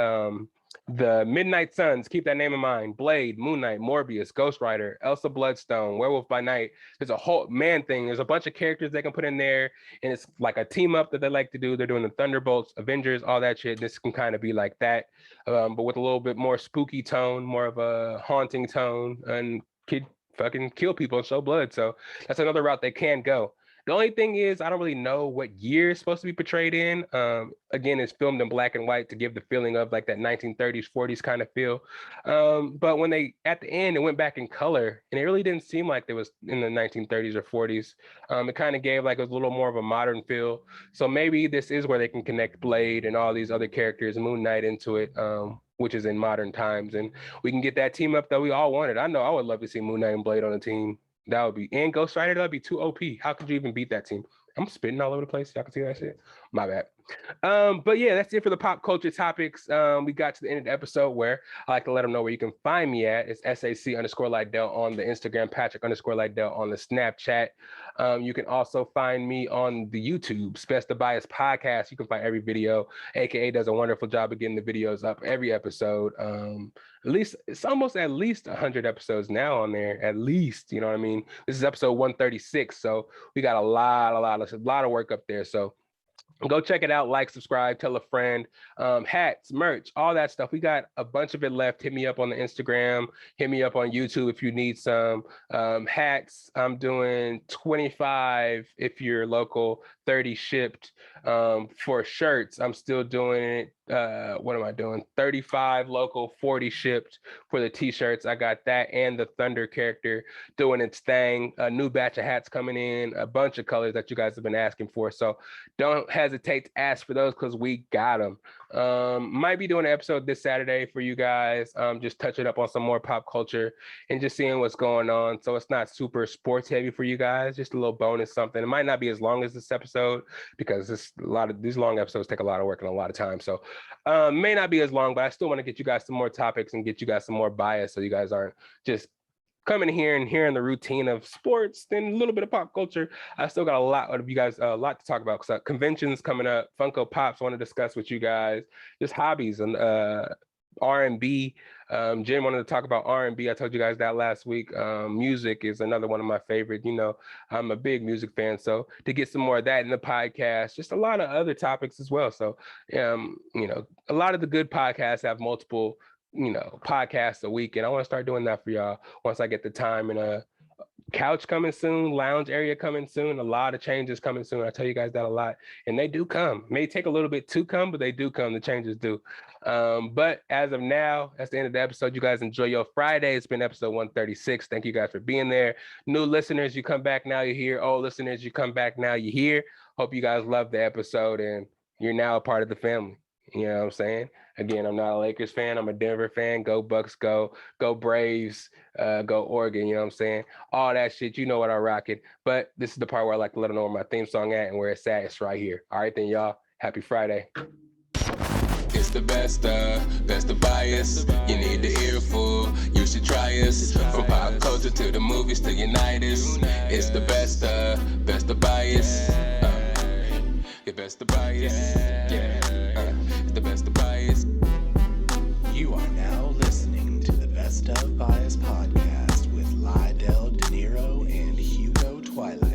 the Midnight Suns, keep that name in mind. Blade, Moon Knight, Morbius, Ghost Rider, Elsa Bloodstone, Werewolf by Night. There's a whole Man-Thing. There's a bunch of characters they can put in there, and it's like a team up that they like to do. They're doing the Thunderbolts, Avengers, all that shit. This can kind of be like that, but with a little bit more spooky tone, more of a haunting tone, and fucking kill people and show blood. So that's another route they can go. The only thing is, I don't really know what year it's supposed to be portrayed in. Again, it's filmed in black and white to give the feeling of like that 1930s, 40s kind of feel. But when they, at the end, it went back in color, and it really didn't seem like it was in the 1930s or 40s. It kind of gave like a little more of a modern feel. So maybe this is where they can connect Blade and all these other characters, Moon Knight, into it. Which is in modern times, and we can get that team up that we all wanted. I know I would love to see Moon Knight and Blade on a team. That would be, and Ghost Rider, that'd be too OP. How could you even beat that team? I'm spitting all over the place. Y'all can see that shit. My bad. But yeah, that's it for the pop culture topics. We got to the end of the episode where I like to let them know where you can find me at. It's SAC_Lydell on the Instagram, Patrick_Lydell on the Snapchat. You can also find me on the YouTube, Best of Bias Podcast. You can find every video. AKA does a wonderful job of getting the videos up every episode. At least it's almost at least 100 episodes now on there, at least, you know what I mean? This is episode 136. So we got a lot of work up there. So go check it out, like, subscribe, tell a friend. Hats, merch, all that stuff. We got a bunch of it left. Hit me up on the Instagram. Hit me up on YouTube if you need some. Hats, I'm doing 25 if you're local, 30 shipped. For shirts, I'm still doing it. What am I doing? 35 local, 40 shipped for the t-shirts. I got that and the Thunder character doing its thing. A new batch of hats coming in, a bunch of colors that you guys have been asking for. So don't hesitate to ask for those because we got them. Might be doing an episode this Saturday for you guys. Just touching up on some more pop culture and just seeing what's going on. So it's not super sports heavy for you guys, just a little bonus something. It might not be as long as this episode because these long episodes take a lot of work and a lot of time. So may not be as long, but I still want to get you guys some more topics and get you guys some more bias so you guys aren't just coming here and hearing the routine of sports, then a little bit of pop culture. I still got a lot to talk about because conventions coming up, Funko Pops want to discuss with you guys, just hobbies and R&B. Jen wanted to talk about R&B. I told you guys that last week. Music is another one of my favorite. You know, I'm a big music fan. So to get some more of that in the podcast, just a lot of other topics as well. So, you know, a lot of the good podcasts have multiple, you know, podcasts a week. And I want to start doing that for y'all once I get the time and a couch coming soon, lounge area coming soon, a lot of changes coming soon. I tell you guys that a lot, and they do come. May take a little bit to come, but they do come. The changes do. But as of now, that's the end of the episode. You guys enjoy your Friday. It's been episode 136. Thank you guys for being there. New listeners, you come back now, you're here. Old listeners, you come back now, you're here. Hope you guys love the episode and you're now a part of the family. You know what I'm saying? Again, I'm not a Lakers fan. I'm a Denver fan. Go Bucks, go Braves, go Oregon. You know what I'm saying? All that shit. You know what I'm rocking. But this is the part where I like to let them know where my theme song at and where it's at. It's right here. All right, then, y'all. Happy Friday. It's the best of bias. You need the earful, you should try us. From pop culture to the movies to unite us. It's the best of bias. The best of bias. Yeah, it's the best of bias. You are now listening to the Best of Bias podcast with Lydell Dinero and Hugo Twilight.